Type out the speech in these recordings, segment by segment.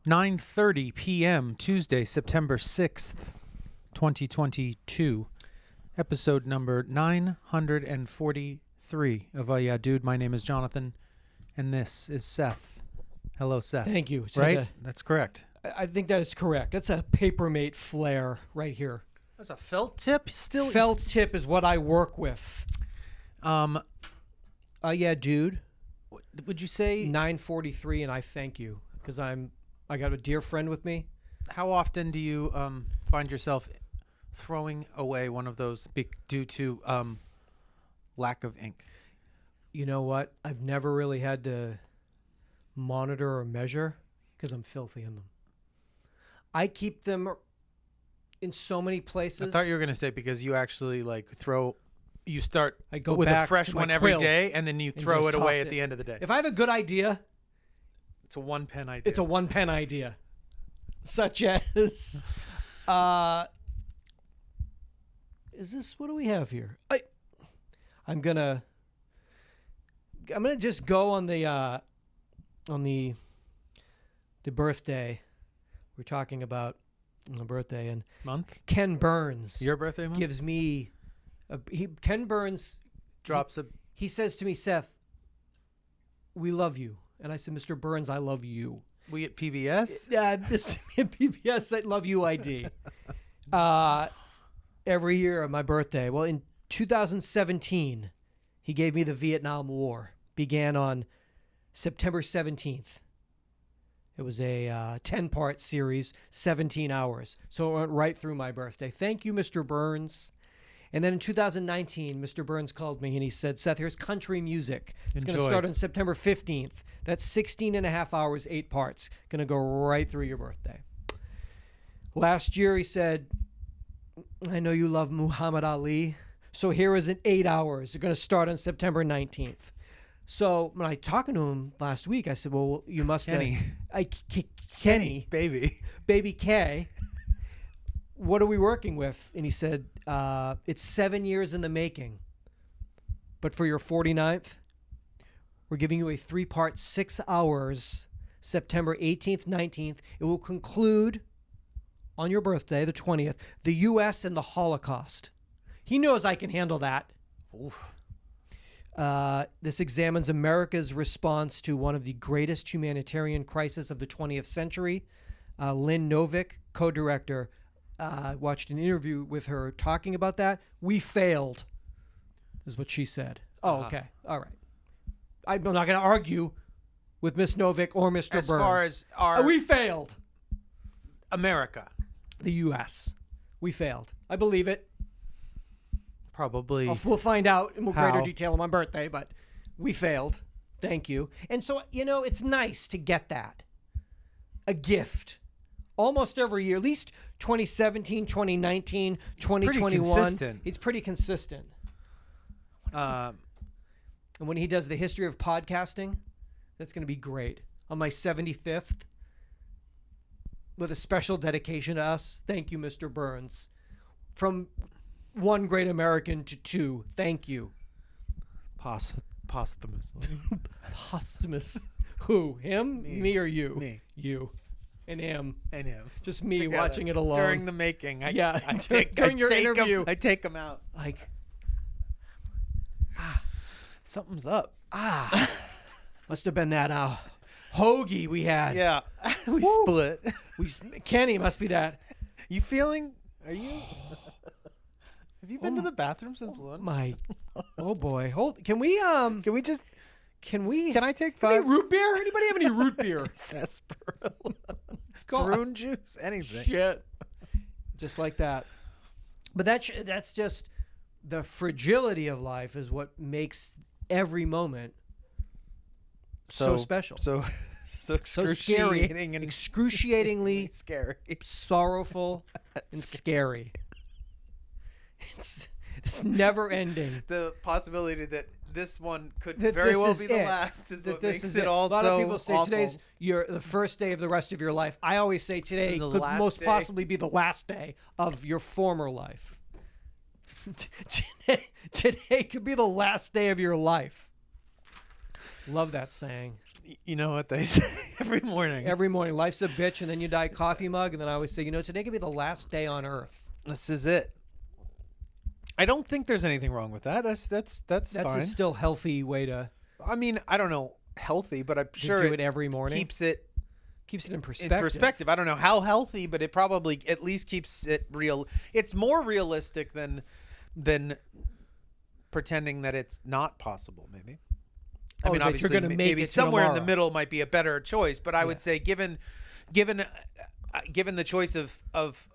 9:30 p.m. Tuesday, September 6th, 2022. Episode number 943 of Oh Yeah Dude. My name is Jonathan, and this is Seth. Hello, Seth. Thank you. It's Right? like That's correct. I think that is correct. That's a Papermate flare right here. That's a felt tip still? Felt tip is what I work with. Yeah, dude. Would you say... 943, and I thank you because I got a dear friend with me. How often do you find yourself throwing away one of those due to lack of ink? You know what? I've never really had to monitor or measure because I'm filthy in them. I keep them in so many places. I thought you were going to say because you actually you start I go with back a fresh to my one every quill day and then you throw just it away toss at it. the end of the day. If I have a good idea, It's a one pen idea. it's a one pen idea. Such as, is this, what do we have here? I'm gonna just go on the birthday. We're talking about the birthday and month. Ken Burns. Your birthday month gives me Ken Burns drops a. He says to me, Seth, we love you. And I said, Mr. Burns, I love you. We at PBS. Yeah, this PBS, I love you ID. Every year on my birthday. Well, in 2017, he gave me the Vietnam War. Began on September 17th. It was a 10-part series, 17 hours. So it went right through my birthday. Thank you, Mr. Burns. And then in 2019, Mr. Burns called me and he said, Seth, here's country music. It's going to start on September 15th. That's 16 and a half hours, 8 parts. Going to go right through your birthday. Last year, he said, I know you love Muhammad Ali. So here is an 8 hours. It's going to start on September 19th. So when I talking to him last week, I said, well, you must have... Kenny. Baby K. What are we working with? And he said, it's 7 years in the making. But for your 49th, we're giving you a 3-part, 6 hours, September 18th, 19th. It will conclude on your birthday, the 20th, the U.S. and the Holocaust. He knows I can handle that. Oof. This examines America's response to one of the greatest humanitarian crises of the 20th century. Lynn Novick, co-director, watched an interview with her talking about that. We failed, is what she said. Oh, okay. All right. I'm not going to argue with Miss Novick or Mr. Burns. As far as we failed. America. The U.S. We failed. I believe it. Probably. We'll find out in greater detail on my birthday, but we failed. Thank you. And so, it's nice to get that. A gift. Almost every year, at least 2017, 2019, 2021. It's pretty consistent. And when he does the history of podcasting, that's going to be great. On my 75th, with a special dedication to us. Thank you, Mr. Burns. From one great American to 2. Thank you. Posthumously. Posthumous. Who? Him? Me or you? Me. You. And him. Just me Together. watching it alone. During the making. During your interview. I take them out. Something's up. Must have been that hoagie we had. Yeah. We split. Kenny must be that. You feeling? Are you? Have you been to the bathroom since lunch? Oh boy. Can we Can I take 5? Any root beer? Anybody have any root beer? Sarsaparilla. Prune juice, anything. Shit. Just like that. But that's just the fragility of life is what makes every moment so special. So excruciating scary, and excruciatingly scary, sorrowful, and scary. It's never ending. The possibility that this one could very well be the last is what makes it all so awful. A lot of people say today's the first day of the rest of your life. I always say today could most possibly be the last day of your former life. Today could be the last day of your life. Love that saying. You know what they say every morning. Every morning, life's a bitch, and then you die coffee mug, and then I always say, today could be the last day on Earth. This is it. I don't think there's anything wrong with that. That's That's fine. a still healthy way to I mean, I don't know healthy, but I'm sure do it every morning. keeps it Keeps it in in perspective. I don't know how healthy, but it probably at least keeps it real. It's more realistic than pretending that it's not possible. Maybe. I mean, that obviously, you're gonna make maybe it to somewhere in the tomorrow. middle might be a better choice. But I would say, given the choice of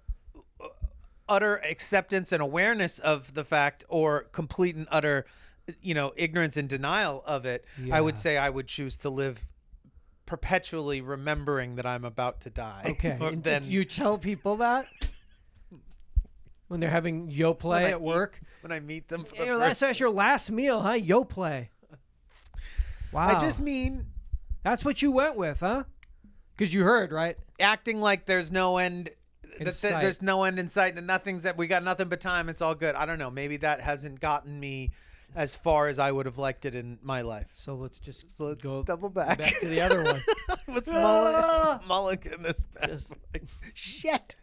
utter acceptance and awareness of the fact, or complete and utter, ignorance and denial of it, I would say I would choose to live perpetually remembering that I'm about to die. Okay. And then you tell people that when they're having yo play at work. when I meet them for the Hey, first. that's your last meal, huh? Yo play. Wow. I just mean That's what you went with, huh? Because you heard, right? acting like there's no end. In sight. There's no end in sight, and we got nothing but time. It's all good. I don't know. Maybe that hasn't gotten me as far as I would have liked it in my life. So let's just Let's go double back. to the other one. What's mulligan this back? Just- Shit.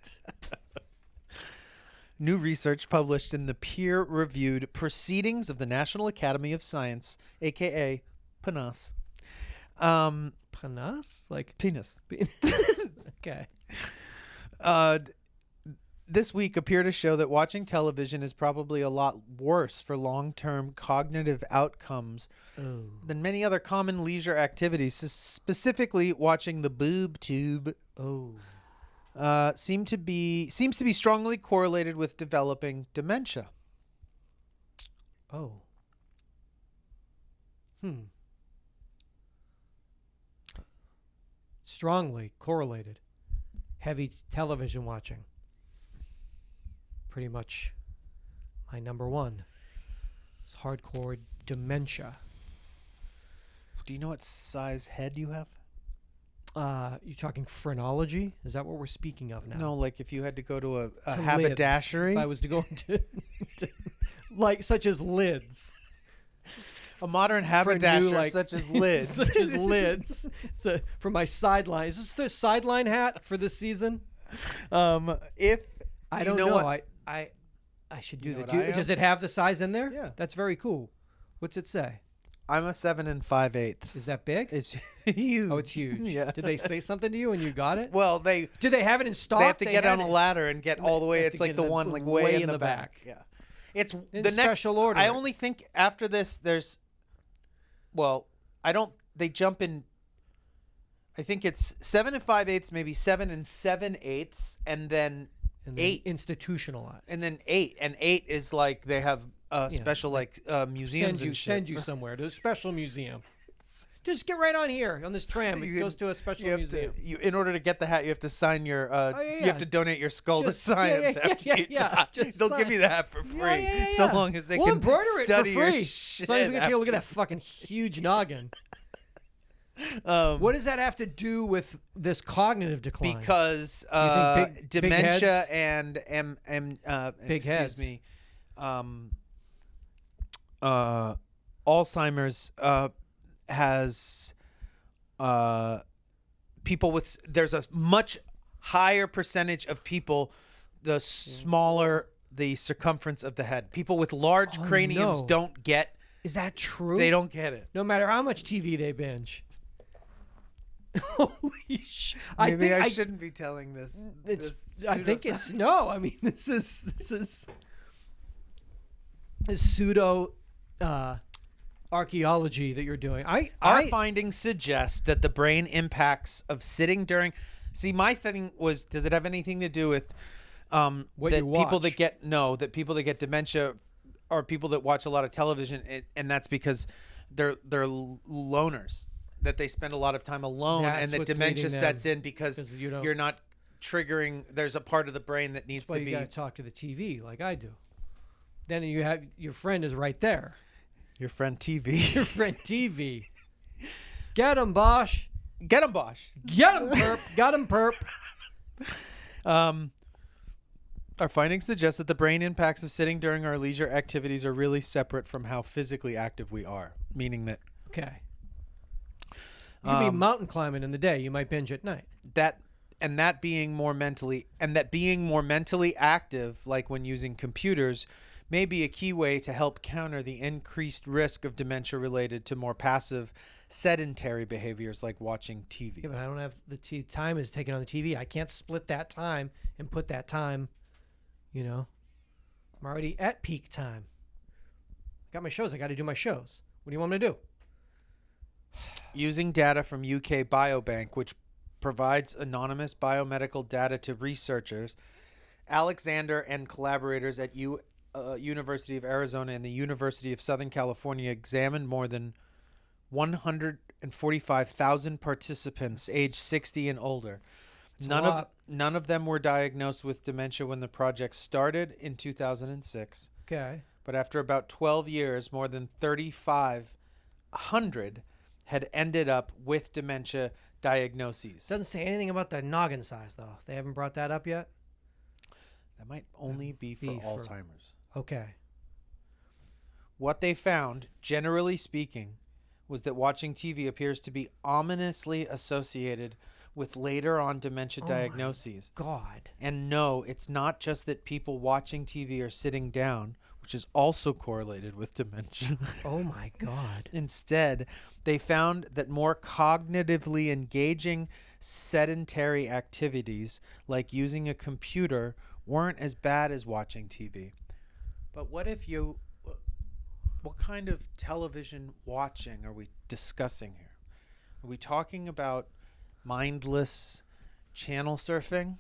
New research published in the peer-reviewed Proceedings of the National Academy of Science, aka PNAS. Panas? Like, Penis. okay. This week appear to show that watching television is probably a lot worse for long-term cognitive outcomes than many other common leisure activities. Specifically, watching the boob tube seems to be strongly correlated with developing dementia. Oh. Strongly correlated. Heavy television watching. Pretty much my number one. It's hardcore dementia. Do you know what size head you have? You talking phrenology? Is that what we're speaking of now? No, like if you had to go to a To haberdashery. lids. If I was to go like such as lids. A modern For a haberdasher new, like- such as lids. Such as lids. So for my sideline. Is this the sideline hat for this season? If I you don't know know. what- I should do You know that. what I am? Does it have the size in there? Yeah. That's very cool. What's it say? I'm a 7 5/8. Is that big? It's huge. Oh, it's huge. Yeah. Did they say something to you when you got it? Well, they Did they have it in stock? have to get had on a it ladder and get all the way. have It's to like get the it one like way in the back. Yeah. It's In the next special order. I only think after this there's I don't they jump in. I think it's 7 5/8, maybe 7 7/8, and then and then 8. institutionalized. And then 8, and 8 is like they have special museums and shit. Send you somewhere to a special museum. Just get right on here on this tram. It You- goes to a special You have museum. in order to get the hat, you have to sign your. You have to donate your skull Just- to science after you die. Just They'll sign give it. you the hat for free, so long as they we'll can embroider it study for your free. shit. As long as we can take a look at that after- fucking huge noggin. Um, What does that have to do with this cognitive decline? because think big dementia heads? and Big excuse heads. me, Alzheimer's has people with there's a much higher percentage of people the smaller the circumference of the head. People with large craniums no. don't get. Is that true? They don't get it. No matter how much TV they binge. Holy sh! Maybe I think shouldn't be telling this. I think it's no. I mean, this is pseudo archaeology that you're doing. Our findings suggest that the brain impacts of sitting during. See, my thing was, does it have anything to do with What that you people watch. that get that people that get dementia are people that watch a lot of television, and that's because they're loners, that they spend a lot of time alone, That's and that what's dementia leading sets them, in because 'cause you don't- you're not triggering. There's a part of the brain that needs That's why to you be. got to talk to the TV like I do. Then you have your friend is right there. Your friend TV. Your friend TV. Get him, Bosch. Get him, Bosch. Get him, perp. Got him, perp. Our findings suggest that the brain impacts of sitting during our leisure activities are really separate from how physically active we are, meaning that Okay. You could be mountain climbing in the day. You might binge at night. That being more mentally active, like when using computers, may be a key way to help counter the increased risk of dementia related to more passive, sedentary behaviors like watching TV. Yeah, but I don't have time is taken on the TV. I can't split that time and put that time, I'm already at peak time. Got my shows. I got to do my shows. What do you want me to do? Using data from UK Biobank, which provides anonymous biomedical data to researchers, Alexander and collaborators at University of Arizona and the University of Southern California examined more than 145,000 participants aged 60 and older. None of them were diagnosed with dementia when the project started in 2006. Okay. But after about 12 years, more than 3,500 had ended up with dementia diagnoses. Doesn't say anything about the noggin size, though. They haven't brought that up yet? That might only be for Alzheimer's. Okay. What they found, generally speaking, was that watching TV appears to be ominously associated with later on dementia diagnoses. God. And no, it's not just that people watching TV are sitting down, which is also correlated with dementia. Oh my God. Instead, they found that more cognitively engaging sedentary activities like using a computer weren't as bad as watching TV. But what kind of television watching are we discussing here? Are we talking about mindless channel surfing?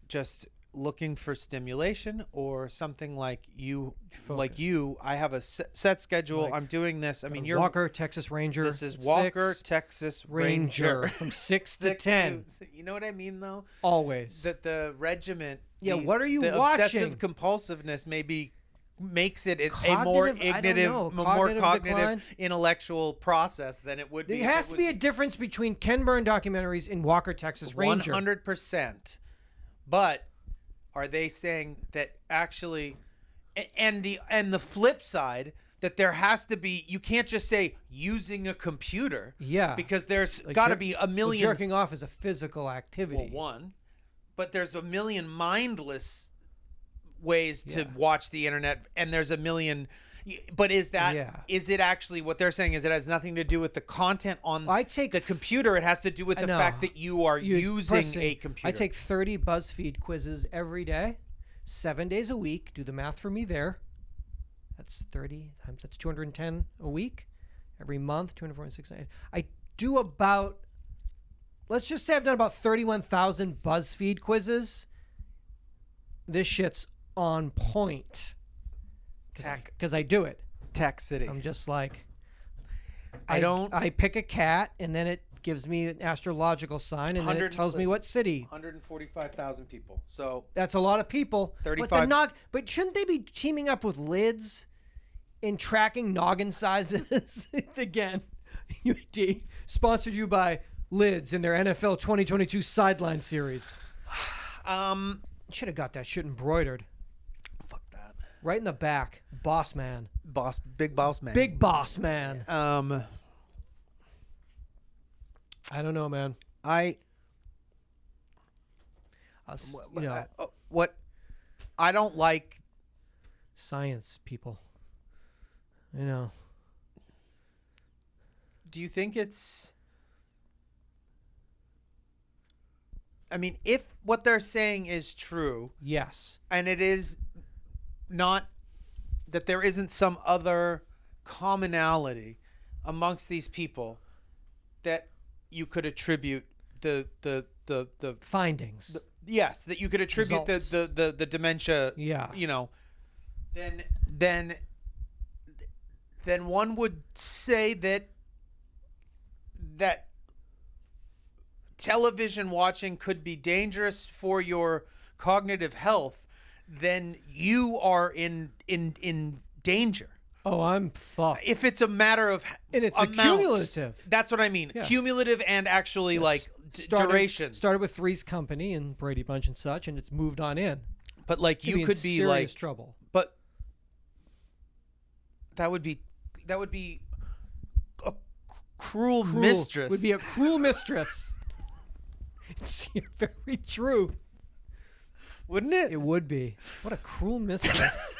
Just looking for stimulation, or something like I have a set schedule. I'm doing this. I mean, you're Walker, Texas Ranger. This is Walker, Texas Ranger from 6 to 10. You know what I mean, though? Always. That the regiment. Yeah, what are you the watching? Obsessive compulsiveness makes it a cognitive, more cognitive decline? Intellectual process than it would be. There has to be a difference between Ken Burn documentaries and Walker, Texas Ranger. 100%. But are they saying that actually, and the flip side, that there has to be, you can't just say using a computer. Yeah. Because there's got to be a million. Jerking off is a physical activity. Well, one, but there's a million mindless ways to watch the internet, and there's a million. But is it actually what they're saying? Is it has nothing to do with the content on the computer? It has to do with the fact that you are using a computer. I take 30 BuzzFeed quizzes every day, 7 days a week. Do the math for me there. That's 30 times, that's 210 a week. Every month, 246. I do about, let's just say I've done about 31,000 BuzzFeed quizzes. This shit's on point. Because I do it. Tech City. I'm just like, I pick a cat, and then it gives me an astrological sign, and then it tells me what city. 145,000 people. So that's a lot of people. 35. But shouldn't they be teaming up with lids in tracking noggin sizes? Again, UAD sponsored you by Lids in their NFL 2022 sideline series. Should have got that shit embroidered. Right in the back, boss man. Big boss man. Big boss man. I don't know, man. What I don't like science people. You know. Do you think it's? I mean, if what they're saying is true, yes, and it is. Not that there isn't some other commonality amongst these people that you could attribute the findings. Yes, that you could attribute the dementia. Yeah, Then one would say that television watching could be dangerous for your cognitive health. Then you are in danger. Oh, I'm fucked. If it's a matter of and it's amounts, cumulative. That's what I mean. Yeah. Cumulative and actually durations. Started with Three's Company and Brady Bunch and such, and it's moved on in. But like you could be like trouble. But that would be a cruel mistress. Would be a cruel mistress. It's very true. Wouldn't it? It would be. What a cruel mistress.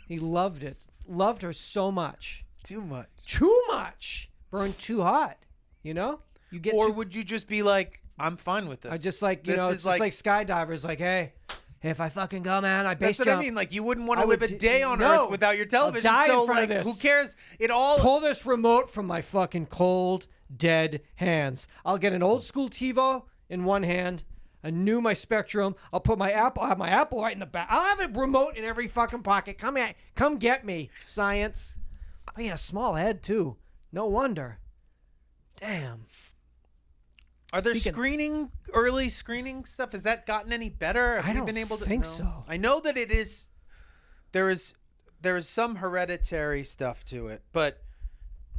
He loved it. Loved her so much. Too much. Too much. Burned too hot. You know? You get Or would you just be like, I'm fine with this? I just like, This it's is just like skydivers. Like, hey, if I fucking go, man, I base That's what jump. I mean. Like, you wouldn't want I to live would a day on no. Earth without your television. I'll die so, in front like, of this. who cares? It all. Pull this remote from my fucking cold, dead hands. I'll get an old school TiVo in one hand, a new my Spectrum. I'll put my Apple. I'll have my Apple right in the back. I'll have a remote in every fucking pocket. Come get me, science. I mean, a small head too. No wonder. Damn. Are there early screening stuff? Has that gotten any better? Have I you don't been able to think no. so. I know that it is. There is some hereditary stuff to it, but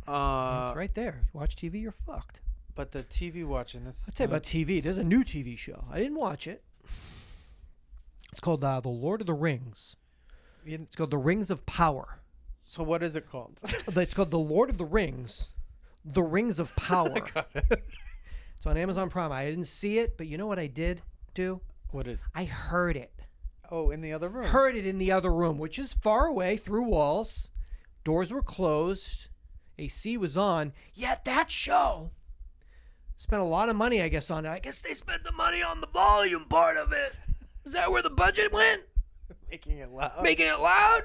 It's right there. Watch TV, you're fucked. But the TV watching, that's. I'll tell you about TV. There's a new TV show. I didn't watch it. It's called The Lord of the Rings. It's called The Rings of Power. So what is it called? It's called The Lord of the Rings. The Rings of Power. I got it. It's on Amazon Prime. I didn't see it, but you know what I did do? What did? I heard it. Oh, in the other room. Heard it in the other room, which is far away through walls. Doors were closed. AC was on. Yet that show spent a lot of money, I guess, on it. I guess they spent the money on the volume part of it. Is that where the budget went? Making it loud. Making it loud?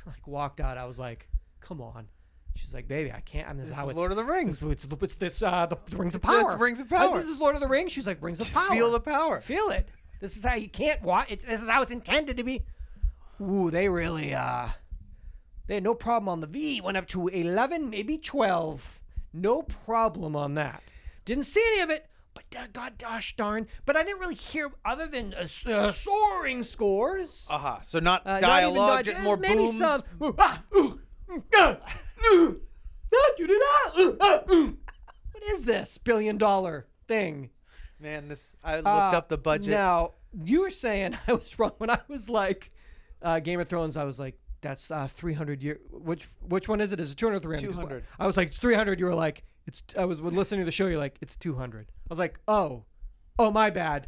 Like, walked out. I was like, come on. She's like, baby, I can't. I mean, This is how it's Lord of the Rings. It's the Rings of Power. It's Rings of Power. This is Lord of the Rings. She's like, Rings of Power. Feel the power. Feel it. This is how you can't watch. This is how it's intended to be. Ooh, they really, they had no problem on the V. Went up to 11, maybe 12. No problem on that. Didn't see any of it, but god gosh darn. But I didn't really hear other than soaring scores. So not dialogue, just more maybe booms. Some, what is this $1 billion thing? Man, I looked up the budget. Now, you were saying I was wrong when I was like, Game of Thrones, I was like, that's 300 years. Which one is it? Is it 200 or 300? 200. I was like, it's 300. You were like, I was listening to the show. You're like, it's 200. I was like, oh, my bad.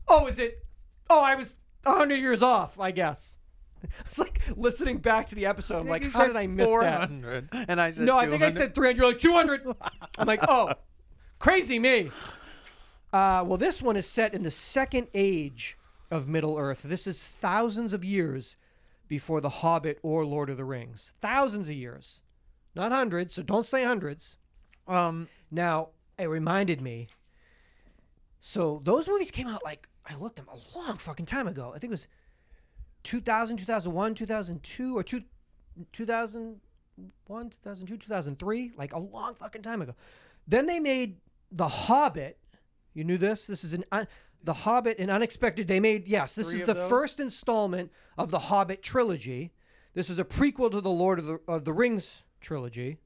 Oh, is it? Oh, I was 100 years off, I guess. I was like listening back to the episode. I'm like, how did I miss 400, that? And I said no, 200. I think I said 300. You're like 200. I'm like, oh, crazy me. Well, this one is set in the second age of Middle Earth. This is thousands of years before The Hobbit or Lord of the Rings. Thousands of years. Not hundreds, so don't say hundreds. Now, it reminded me. So those movies came out like, I looked them a long fucking time ago. I think it was 2000, 2001, 2002, or 2001, 2002, 2003. Like a long fucking time ago. Then they made The Hobbit. You knew this? This is The Hobbit and Unexpected. They made, yes, this is the first installment of the Hobbit trilogy. This is a prequel to the Lord of the Rings trilogy.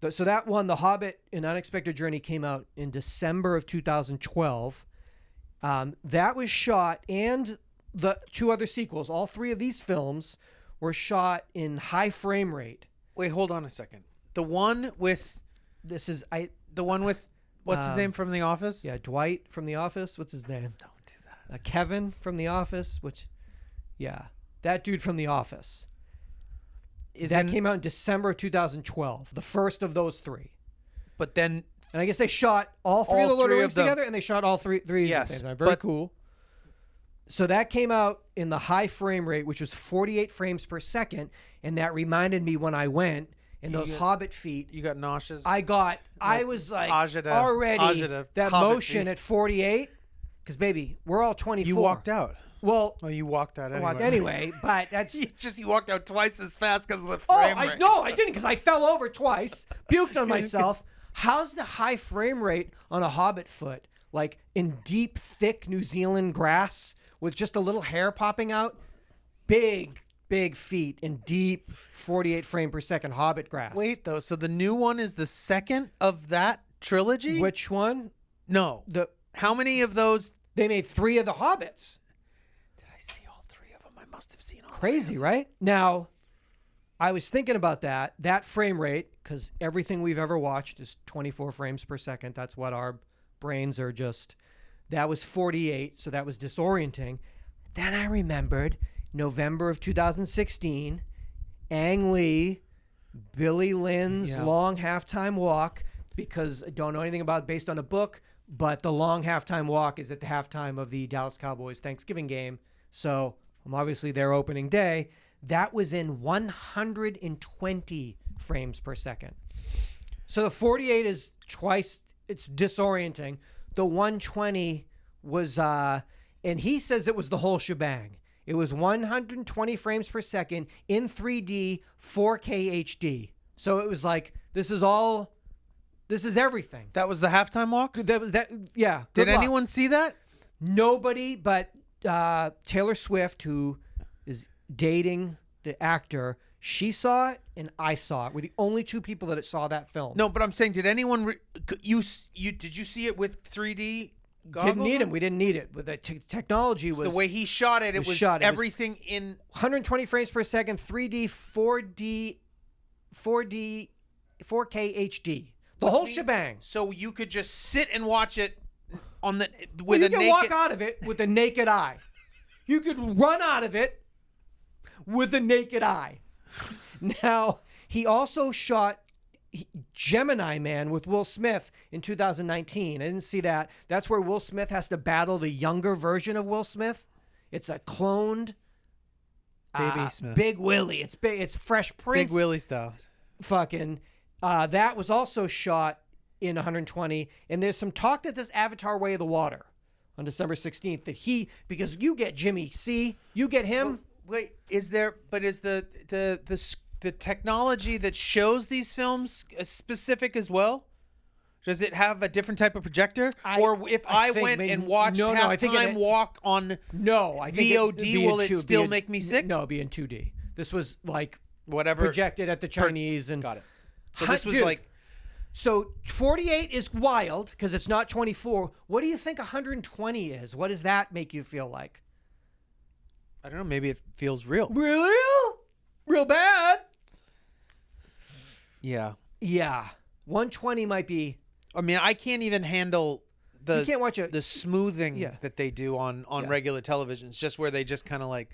So that one, The Hobbit and Unexpected Journey, came out in December of 2012. That was shot, and the two other sequels, all three of these films were shot in high frame rate. Wait, hold on a second. The one with what's his name from The Office? Yeah, Dwight from The Office. What's his name? Don't do that. Kevin from The Office, that dude from The Office. Came out in December of 2012, the first of those three. But then, and I guess they shot all three of the Lord of the Rings together, and they shot all three at the same time. Very cool. So that came out in the high frame rate, which was 48 frames per second, and that reminded me when I went in those Hobbit feet. You got nauseous. I was like already that Hobbit motion feet. At 48, because baby, we're all 24. You walked out. Well, you walked out anyway. I walked anyway, but that's you walked out twice as fast because of the frame rate. I didn't, because I fell over twice, puked on myself. How's the high frame rate on a Hobbit foot? Like in deep, thick New Zealand grass with just a little hair popping out? Big feet in deep 48 frame per second Hobbit grass. Wait, though. So the new one is the second of that trilogy? Which one? No. How many of those? They made 3 of the Hobbits. Did I see all 3 of them? I must have seen all Crazy, 3 of them. right? Now, I was thinking about that frame rate, because everything we've ever watched is 24 frames per second. That's what our brains are just. That was 48, so that was disorienting. Then I remembered November of 2016, Ang Lee, Billy Lynn's long halftime walk, because I don't know anything about it based on a book, but the long halftime walk is at the halftime of the Dallas Cowboys Thanksgiving game. So I'm obviously their opening day. That was in 120 frames per second. So the 48 is twice, it's disorienting. The 120 was, and he says it was the whole shebang. It was 120 frames per second in 3D, 4K HD. So it was like, this is everything. That was the halftime walk? Yeah. Did anyone see that? Nobody but Taylor Swift, who is dating the actor. She saw it and I saw it. We're the only two people that saw that film. No, but I'm saying, did anyone did you see it with 3D goggles? Didn't need them. We didn't need it. With the technology was the way he shot it. It was everything in 120 frames per second, 3D, 4D, 4K HD. The whole shebang. So you could just sit and watch it on the You can walk out of it with a naked eye. You could run out of it with a naked eye. Now, he also shot Gemini Man with Will Smith in 2019. I didn't see that. That's where Will Smith has to battle the younger version of Will Smith. It's a cloned Baby Smith. Big Willie. It's Fresh Prince. Big Willie style. Fucking. That was also shot in 120. And there's some talk that this Avatar Way of the Water on December 16th that because you get Jimmy C, you get him. Wait, is the technology that shows these films specific as well? Does it have a different type of projector? Or if I went and watched halftime walk on VOD, will it still make me sick? No, it'd be in 2D. This was like whatever projected at the Chinese and got it. So this was like. So 48 is wild because it's not 24. What do you think 120 is? What does that make you feel like? I don't know. Maybe it feels real. Real bad. Yeah. 120 might be. I mean, I can't even handle you can't watch the smoothing that they do on regular television. It's just where they just kind of like,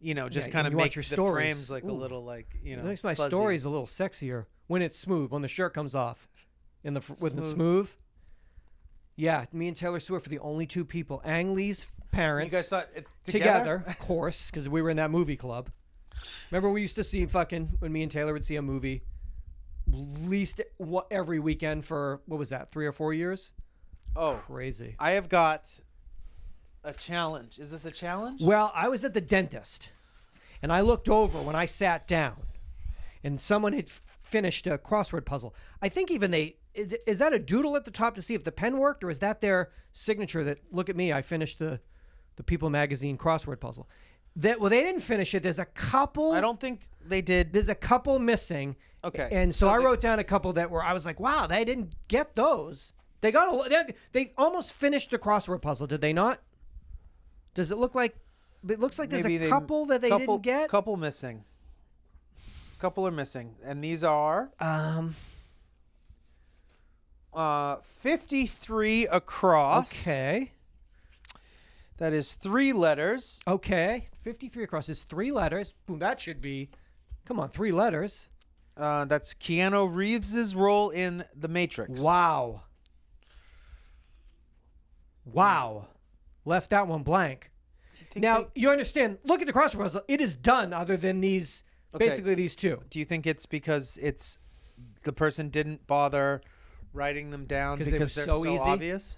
kind of make the frames like a little like, It makes my fuzzy. stories a little sexier when it's smooth, when the shirt comes off, with the smooth. Yeah, me and Taylor Swift are the only two people. Ang Lee's parents. You guys saw it together, of course, because we were in that movie club. Remember we used to see when me and Taylor would see a movie at least every weekend for, what was that, 3 or 4 years? Oh. Crazy. I have got a challenge. Is this a challenge? Well, I was at the dentist, and I looked over when I sat down, and someone had finished a crossword puzzle. I think even is that a doodle at the top to see if the pen worked, or is that their signature that, look at me, I finished the People magazine crossword puzzle? They didn't finish it. There's a couple. I don't think they did. There's a couple missing. Okay. And so I wrote down a couple that I was like, wow, they didn't get those. They they almost finished the crossword puzzle, did they not? Does it look like? It looks like there's a couple that they didn't get. Couple missing. Couple are missing, and these are 53 across. Okay. That is 3 letters. Okay. 53 across is 3 letters. Boom, that should be. Come on, 3 letters. That's Keanu Reeves' role in The Matrix. Wow. Left that one blank. Now, you understand, look at the crossword puzzle. It is done other than these, basically these two. Do you think it's because the person didn't bother writing them down because they're so easy? Obvious?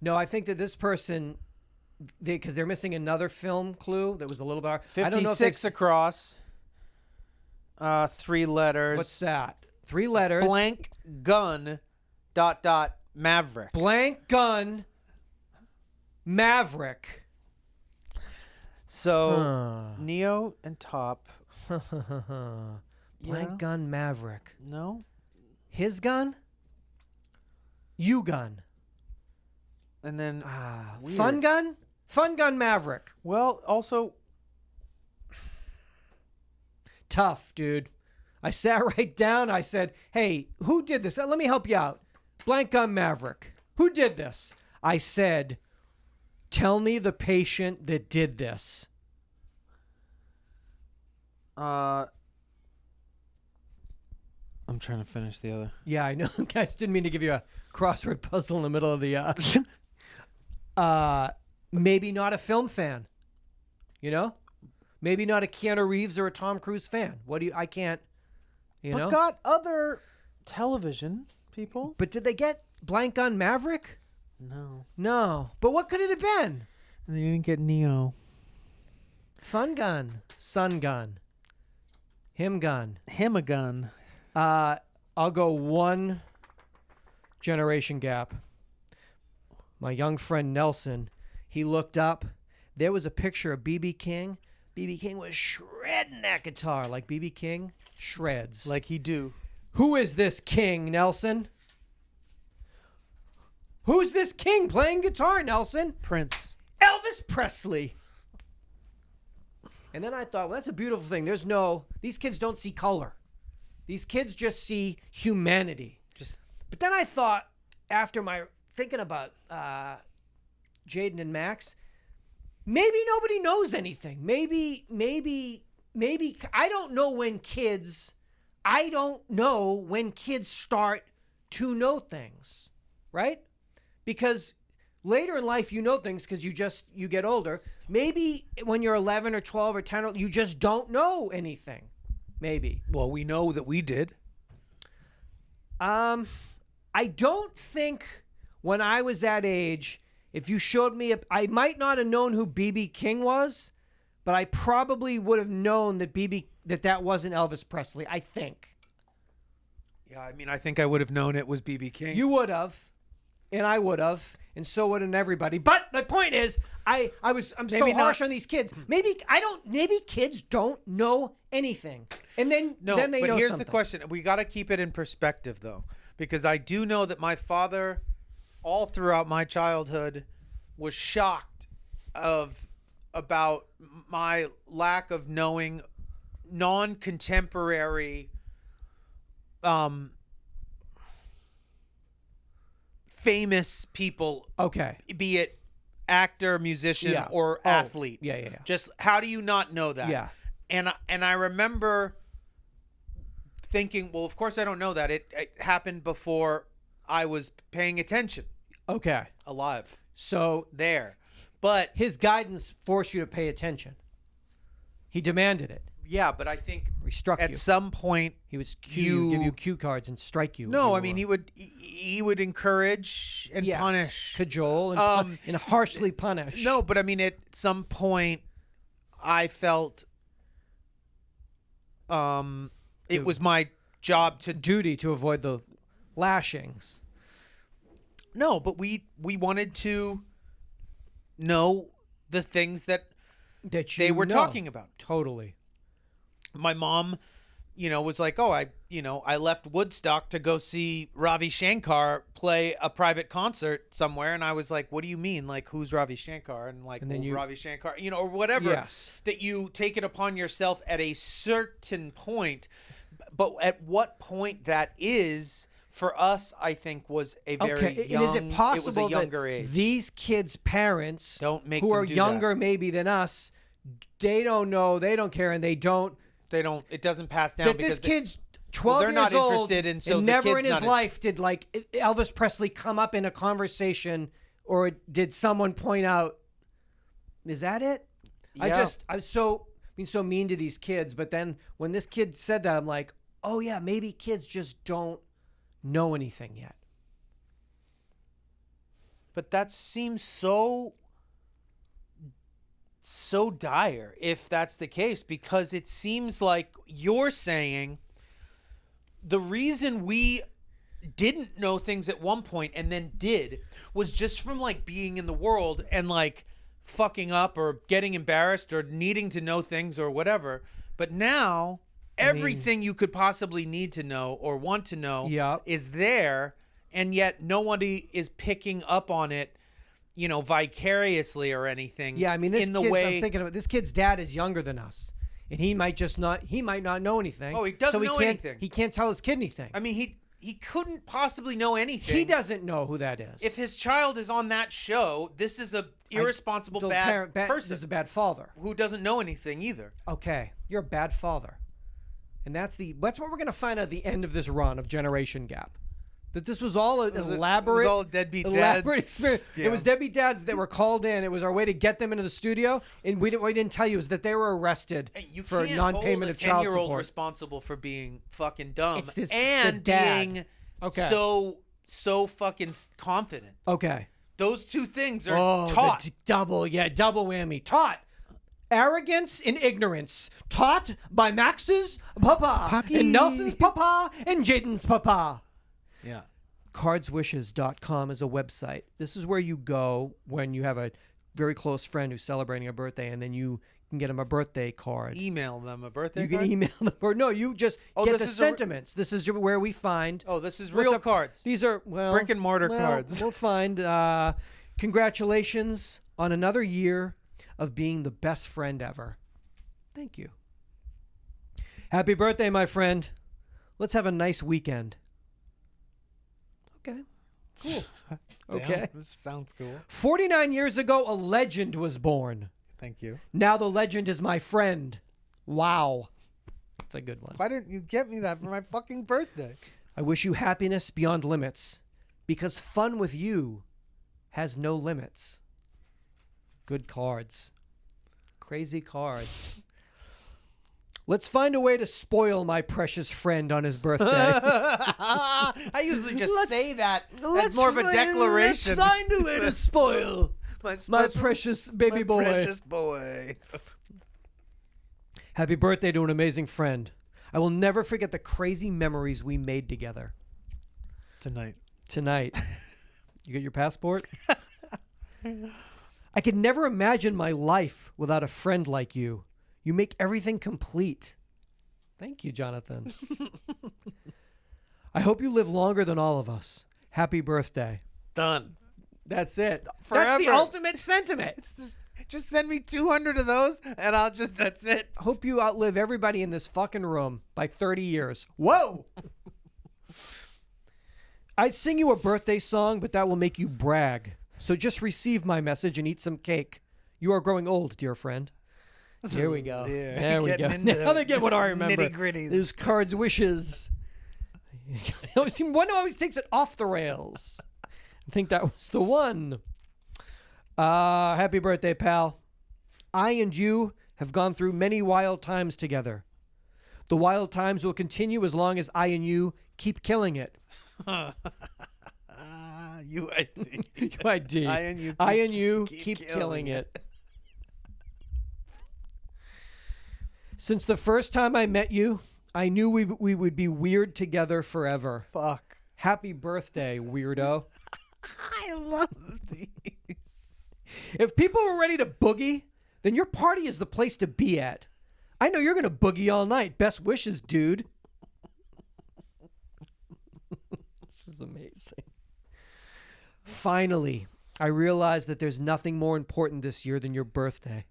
No, I think that this person, because they're missing another film clue that was a little bit hard. 56 across. 3 letters. What's that? 3 letters. Blank gun ... Maverick. Blank gun Maverick. So Neo and Top. Blank gun Maverick. No. His gun? You gun. And then Fun gun? Fun gun Maverick. Well, also tough, dude. I sat right down. I said, hey, who did this? Let me help you out. Blank Gun Maverick. Who did this? I said, tell me the patient that did this. I'm trying to finish the other. Yeah, I know. Guys, didn't mean to give you a crossword puzzle in the middle of the... maybe not a film fan. You know? Maybe not a Keanu Reeves or a Tom Cruise fan. I can't, But got other television people. But did they get Blank Gun Maverick? No. But what could it have been? They didn't get Neo. Fun Gun. Sun Gun. Him Gun. Him a gun. I'll go one generation gap. My young friend Nelson, he looked up. There was a picture of B.B. King. B.B. King was shredding that guitar like B.B. King shreds. Like he do. Who is this king, Nelson? Who's this king playing guitar, Nelson? Prince. Elvis Presley. And then I thought, well, that's a beautiful thing. These kids don't see color. These kids just see humanity. But then I thought, after my thinking about Jaden and Max, maybe nobody knows anything. Maybe I don't know when kids start to know things, right? Because later in life you know things because you get older. Maybe when you're 11 or 12 or 10, you just don't know anything. Maybe. Well, we know that we did. I don't think when I was that age, if you showed me, I might not have known who B.B. King was, but I probably would have known that that wasn't Elvis Presley, I think. Yeah, I mean, I think I would have known it was B.B. King. You would have, and I would have, and so wouldn't everybody. But the point is, I'm so harsh on these kids. Maybe kids don't know anything. And then they know something. But here's the question. We got to keep it in perspective, though, because I do know that my father, all throughout my childhood, was shocked about my lack of knowing non-contemporary famous people. Okay. Be it actor, musician, or athlete. Yeah. Just how do you not know that? Yeah. And I remember thinking, well, of course I don't know that. It happened before I was paying attention. Okay. Alive. So there. But his guidance forced you to pay attention. He demanded it. Yeah, but I think he struck at you. some point he was give you cue cards and strike you. No, I mean he would encourage and punish, cajole, and harshly punish. No, but I mean at some point I felt it was my job duty to avoid the lashings. No, but we wanted to know the things that they were talking about. Totally. My mom, was like, "Oh, I left Woodstock to go see Ravi Shankar play a private concert somewhere," and I was like, "What do you mean? Like, who's Ravi Shankar?" And like, Ravi Shankar, or whatever. Yes. That you take it upon yourself at a certain point, but at what point that is for us, I think, was a very young. And is it possible it was a younger age. These kids' parents, don't make who them are do younger that. Maybe than us, they don't know, they don't care, and they don't. It doesn't pass down that because this kid's 12 they're years not old, interested in. So and the never kid's in his not life did like Elvis Presley come up in a conversation, or did someone point out, "Is that it?" Yeah. I'm so mean to these kids, but then when this kid said that, I'm like, oh yeah, maybe kids just don't know anything yet. But that seems so dire if that's the case, because it seems like you're saying the reason we didn't know things at one point and then did was just from like being in the world and like fucking up or getting embarrassed or needing to know things or whatever. But now everything you could possibly need to know or want to know is there, and yet nobody is picking up on it, vicariously or anything. Yeah, I mean, I'm thinking this kid's dad is younger than us. and he might not know anything. Oh, he doesn't know anything. He can't tell his kid anything. I mean, he couldn't possibly know anything. He doesn't know who that is. If his child is on that show, this is a irresponsible bad person. This is a bad father who doesn't know anything either. Okay, you're a bad father, and that's what we're gonna find out at the end of this run of Generation Gap. That this was all an elaborate, it was all deadbeat elaborate dads. experience. Yeah. It was deadbeat dads that were called in. It was our way to get them into the studio, and what we didn't tell you is that they were arrested for non-payment of child support. 10-year-old responsible for being fucking dumb and being so fucking confident. Okay, those two things are taught. Double whammy. Taught. Arrogance and ignorance. Taught by Max's papa Poppy. and Nelson's papa and Jaden's papa. Yeah. Cardswishes.com is a website. This is where you go when you have a very close friend who's celebrating a birthday, and then you can get them a birthday card. Email them a birthday card? You can email them. Or no, you just get the sentiments. This is where we find. Oh, this is real cards. These are, brick and mortar cards. We'll find. Congratulations on another year of being the best friend ever. Thank you. Happy birthday, my friend. Let's have a nice weekend. Okay. Cool. Okay. Damn, this sounds cool. 49 years ago, a legend was born. Thank you. Now the legend is my friend. Wow. That's a good one. Why didn't you get me that for my fucking birthday? I wish you happiness beyond limits, because fun with you has no limits. Good cards. Crazy cards. Let's find a way to spoil my precious friend on his birthday. I usually just say that as more of a declaration. Let's find a way to spoil my precious baby boy. Precious boy. Happy birthday to an amazing friend. I will never forget the crazy memories we made together. Tonight. You get your passport? I could never imagine my life without a friend like you. You make everything complete. Thank you, Jonathan. I hope you live longer than all of us. Happy birthday. Done. That's it. Forever. That's the ultimate sentiment. Just send me 200 of those, and that's it. Hope you outlive everybody in this fucking room by 30 years. Whoa! I'd sing you a birthday song, but that will make you brag. So just receive my message and eat some cake. You are growing old, dear friend. Here we go. Yeah, there we go. Now they get what I remember. Nitty-gritties. These cards wishes. One always takes it off the rails. I think that was the one. Happy birthday, pal. I and you have gone through many wild times together. The wild times will continue as long as I and you keep killing it. UID. UID. I and you keep killing it. Since the first time I met you, I knew we would be weird together forever. Fuck. Happy birthday, weirdo. I love these. If people were ready to boogie, then your party is the place to be at. I know you're going to boogie all night. Best wishes, dude. This is amazing. Finally, I realized that there's nothing more important this year than your birthday.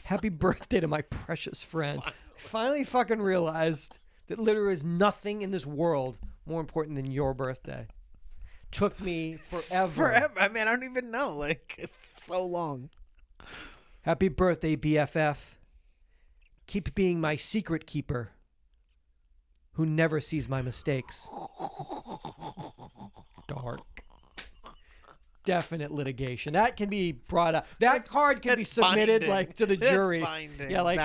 Happy birthday to my precious friend. Finally fucking realized that literally is nothing in this world more important than your birthday. Took me forever. I mean, I don't even know. Like, it's so long. Happy birthday, BFF. Keep being my secret keeper who never sees my mistakes. Dark. Definite litigation. That can be brought up. That card can be submitted binding. To the jury. Yeah, like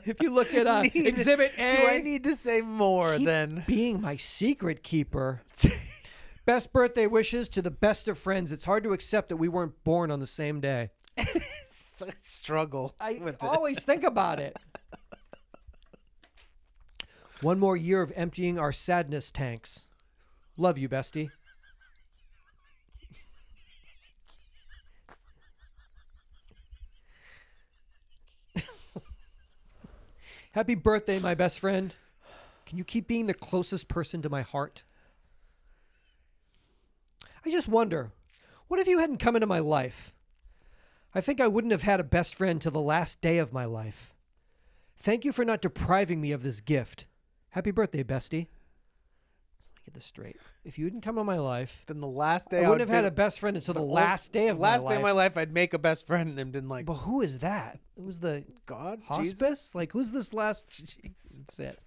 if you look at Exhibit A. Do I need to say more than being my secret keeper? Best birthday wishes to the best of friends. It's hard to accept that we weren't born on the same day. It's a struggle. I always think about it. One more year of emptying our sadness tanks. Love you, bestie. Happy birthday, my best friend. Can you keep being the closest person to my heart? I just wonder, what if you hadn't come into my life? I think I wouldn't have had a best friend till the last day of my life. Thank you for not depriving me of this gift. Happy birthday, bestie. Let me get this straight. If you didn't come in my life, Then the last day I wouldn't have had a best friend until the last day of my life. Last day of my life, I'd make a best friend and been like, But who is that? It was the God, hospice? Jesus? Like, who's this last? Jesus. That's it.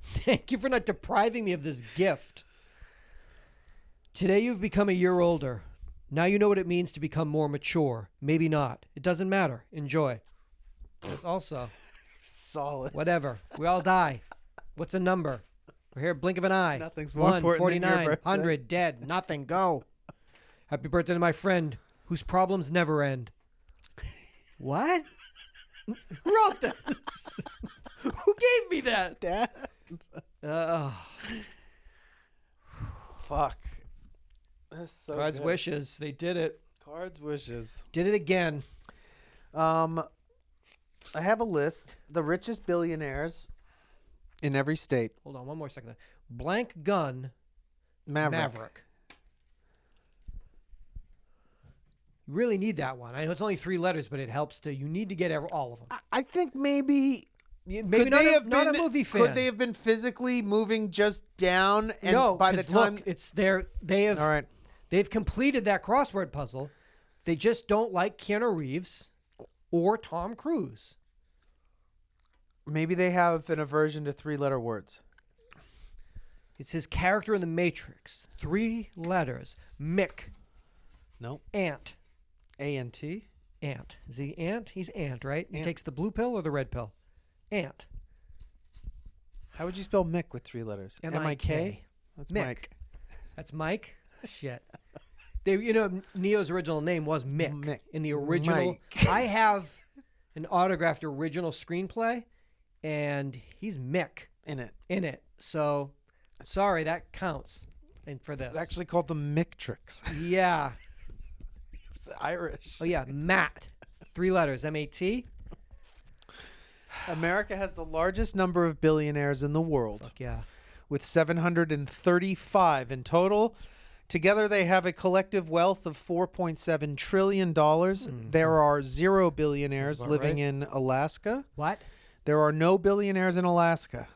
Thank you for not depriving me of this gift. Today you've become a year older. Now you know what it means to become more mature. Maybe not. It doesn't matter. Enjoy. It's also Solid. whatever. We all die. What's a number? We're here, blink of an eye. Nothing's more 1, important than your 49, birthday. 100, dead, nothing, go. Happy birthday to my friend whose problems never end. What? Who wrote this? Who gave me that? Dad. Fuck. That's so Cards good. wishes. They did it. Cards wishes. Did it again. I have a list. The richest billionaires in every state. Hold on one more second. Blank gun. Maverick. You really need that one. I know it's only 3 letters, but it helps to. You need to get all of them. I think maybe Maybe not a movie fan. Could they have been physically moving just down? And no, by the 'cause time look, it's there. They have. All right. They've completed that crossword puzzle. They just don't like Keanu Reeves or Tom Cruise. Maybe they have an aversion to 3-letter words. It's his character in The Matrix. 3 letters. Mick. No. Ant. A-N-T? Ant. Is he Ant? He's Ant, right? He Ant. takes the blue pill or the red pill? Ant. How would you spell Mick with 3 letters? M-I-K. That's Mick. Mike. That's Mike? Shit. Neo's original name was Mick. Mick. In the original. Mike. I have an autographed original screenplay, and he's Mick In it. in it. So, sorry, that counts. And for this. It's actually called the Mictrix. Yeah. It's Irish. Oh, yeah. Matt. 3 letters. M-A-T. America has the largest number of billionaires in the world, Fuck yeah. with 735 in total. Together, they have a collective wealth of $4.7 trillion. There are 0 billionaires about living right. in Alaska. What? There are no billionaires in Alaska.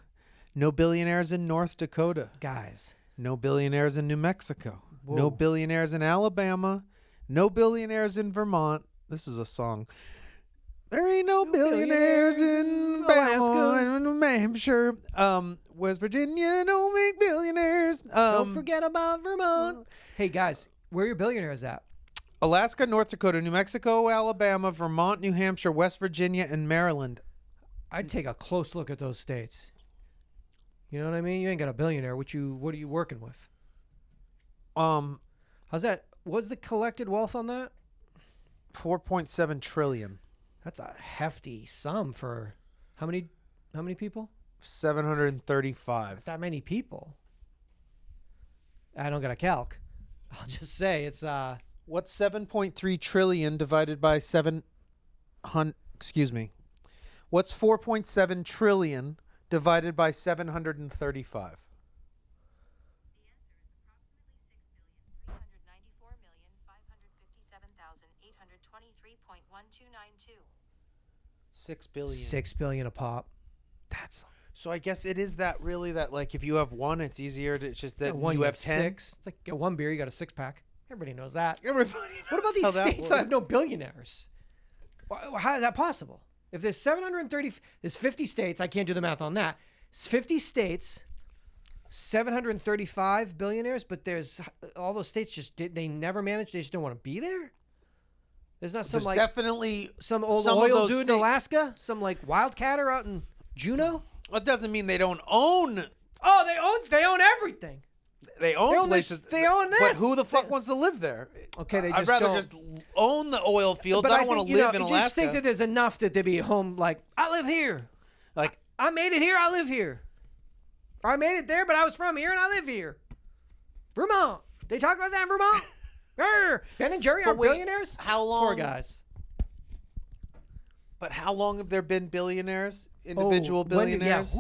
No billionaires in North Dakota. Guys. No billionaires in New Mexico. Whoa. No billionaires in Alabama. No billionaires in Vermont. This is a song. There ain't no billionaires in Alaska. Alaska and New Hampshire. West Virginia don't make billionaires. Don't forget about Vermont. Hey, guys. Where are your billionaires at? Alaska, North Dakota, New Mexico, Alabama, Vermont, New Hampshire, West Virginia, and Maryland. I'd take a close look at those states. You know what I mean? You ain't got a billionaire. What are you working with? How's that? What's the collected wealth on that? 4.7 trillion. That's a hefty sum for how many people? 735. That many people. I don't got a calc. I'll just say it's What's 7.3 trillion divided by 700? Excuse me. What's 4.7 trillion divided by 735? $6 billion. 6 billion a pop. That's So I guess it is that really that like if you have one, it's easier to it's just that one. you have 10. 6. It's like get one beer, you got a 6-pack. Everybody knows that. Everybody. What about knows these how that states that have no works. billionaires? How is that possible? If there's 50 states, I can't do the math on that. It's 50 states, 735 billionaires, but there's all those states they never managed. They just don't want to be there. There's not some There's like definitely some old some of oil those dude in state- Alaska, some like wildcatter out in Juneau. That doesn't mean they don't own. Oh, they own everything. They own own this- places. they own But this. who the fuck wants to live there? Okay, they I'd just rather don't. just own the oil fields. But I don't want to think, live in I Alaska. just think that there's enough that they'd be home. Like I live here. Like I made it here. I live here. Or I made it there, but I was from here and I live here. Vermont. They talk like that in Vermont. Grr. Ben and Jerry aren't wait, billionaires. how long? Poor guys. But how long have there been billionaires? Individual billionaires?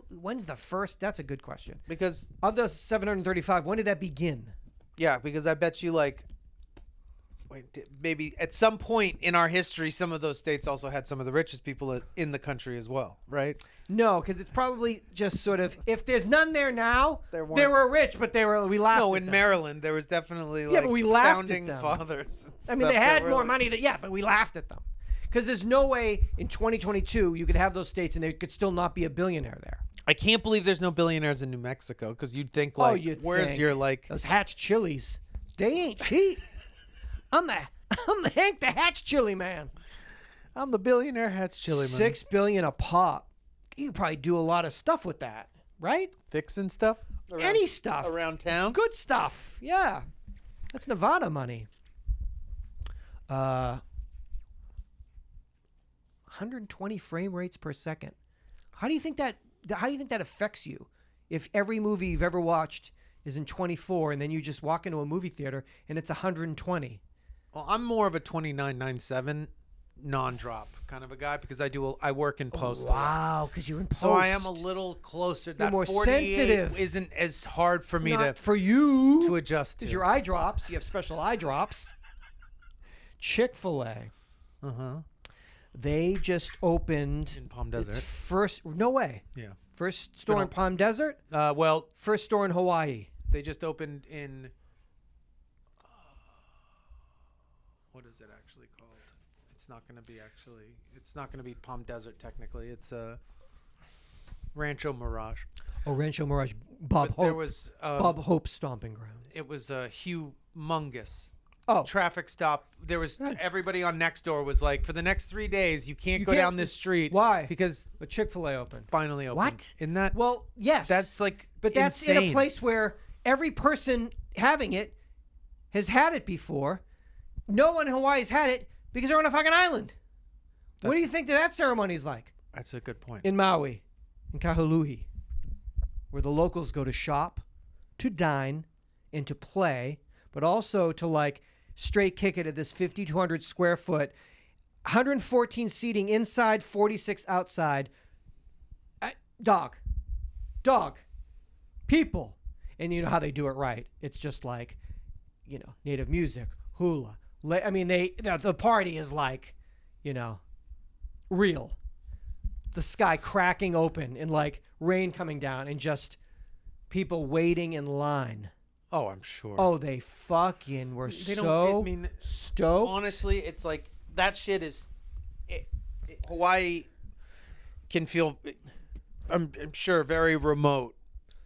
When's the first? That's a good question. Because Of those 735, when did that begin? yeah, because I bet you like maybe at some point in our history, some of those states also had some of the richest people in the country as well, right? No, because it's probably just sort of, if there's none there now, they weren't- were rich, but we laughed No, at in them. Maryland, there was definitely Yeah, but we laughed at founding them. fathers. I mean, they had more money but we laughed at them. Because there's no way in 2022 you could have those states and there could still not be a billionaire there. I can't believe there's no billionaires in New Mexico, because you'd think, where's think. your, like... Those Hatch chilies, they ain't cheap. I'm the Hank the Hatch chili man. I'm the billionaire Hatch chili man. $6 billion a pop. You could probably do a lot of stuff with that, right? Fixing stuff? Any stuff. Around town? Good stuff. Yeah. That's Nevada money. 120 frame rates per second. How do you think that affects you? If every movie you've ever watched is in 24 and then you just walk into a movie theater and it's 120. Well, I'm more of a 29.97 non-drop kind of a guy, because I work in post. Wow, because you're in post. So I am a little closer. That more 48 sensitive. isn't as hard for me for you to adjust to. Because your eye drops. You have special eye drops. Chick-fil-A. They just opened In Palm Desert. its first. No way. Yeah. First store in Palm Desert. Well, First store in Hawaii. they just opened in. What is it actually called? It's not going to be actually. It's not going to be Palm Desert technically. It's Rancho Mirage. Oh, Rancho Mirage. Bob But Hope. there was Bob Hope stomping grounds. It was a humongous Oh. traffic stop. There was everybody on Nextdoor was like, for the next 3 days, you can't go can't- down this street. Why? Because But Chick-fil-A opened. finally opened. What? In that? Well, yes. That's like But that's insane. in a place where every person having it has had it before. No one in Hawaii's had it because they're on a fucking island. What do you think that ceremony's like? That's a good point. In Maui, in Kahului, where the locals go to shop, to dine, and to play, but also to like straight kick it at this 5,200 square foot, 114 seating inside, 46 outside. Dog, people. And you know how they do it right. It's just like, native music, hula. I mean, the party is like, real. The sky cracking open and like rain coming down and just people waiting in line. Oh, I'm sure. Oh, they fucking were stoked. Honestly, it's like that shit is. Hawaii can feel, I'm sure, very remote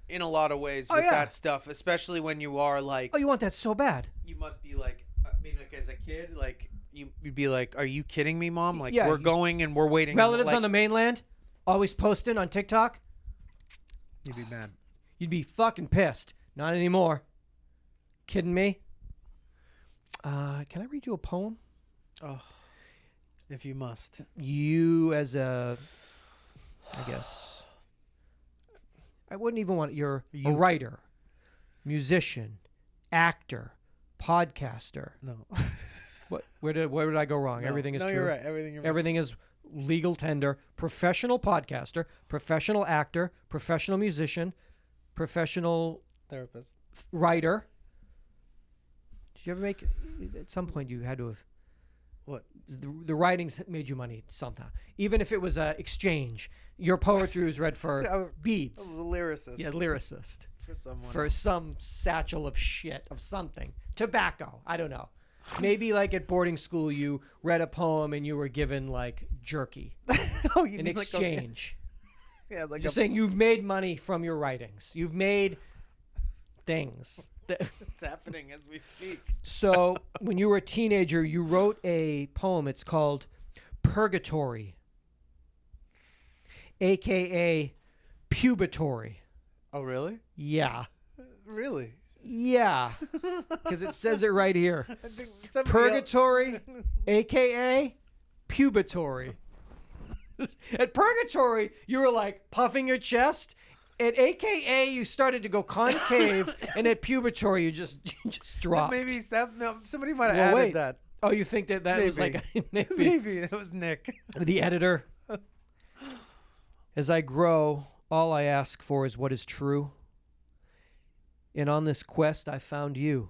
in a lot of ways with that stuff, especially when you are like. Oh, you want that so bad? You must be like, like as a kid, like you'd be like, "Are you kidding me, Mom? Like Yeah, we're going and we're waiting." Relatives like, on the mainland always posting on TikTok. You'd be mad. You'd be fucking pissed. Not anymore. Kidding me? Can I read you a poem? Oh, if you must. You as a, I guess, I wouldn't even want you're a writer, musician, actor, podcaster. No. Where did I go wrong? No. Everything is no, true. You're right. Everything is legal tender. Professional podcaster, professional actor, professional musician, professional therapist, writer. Did you ever make? At some point, you had to have. What? The writings made you money somehow, even if it was a exchange. Your poetry was read for beads. I was a lyricist. Yeah, lyricist. For someone. For some satchel of shit of something. Tobacco. I don't know. Maybe like at boarding school, you read a poem and you were given like jerky in exchange. Yeah, like just saying you've made money from your writings. You've made things. It's happening as we speak. So when you were a teenager, you wrote a poem. It's called Purgatory, a.k.a. Pubatory. Oh, really? Yeah. Really? Yeah. Because it says it right here. I think Purgatory, a.k.a. Pubatory. At Purgatory, you were like puffing your chest. At AKA, you started to go concave, and at Pubatory, you just dropped. Maybe somebody might have added that. Oh, you think that was like maybe it was Nick, the editor? As I grow, all I ask for is what is true. And on this quest, I found you.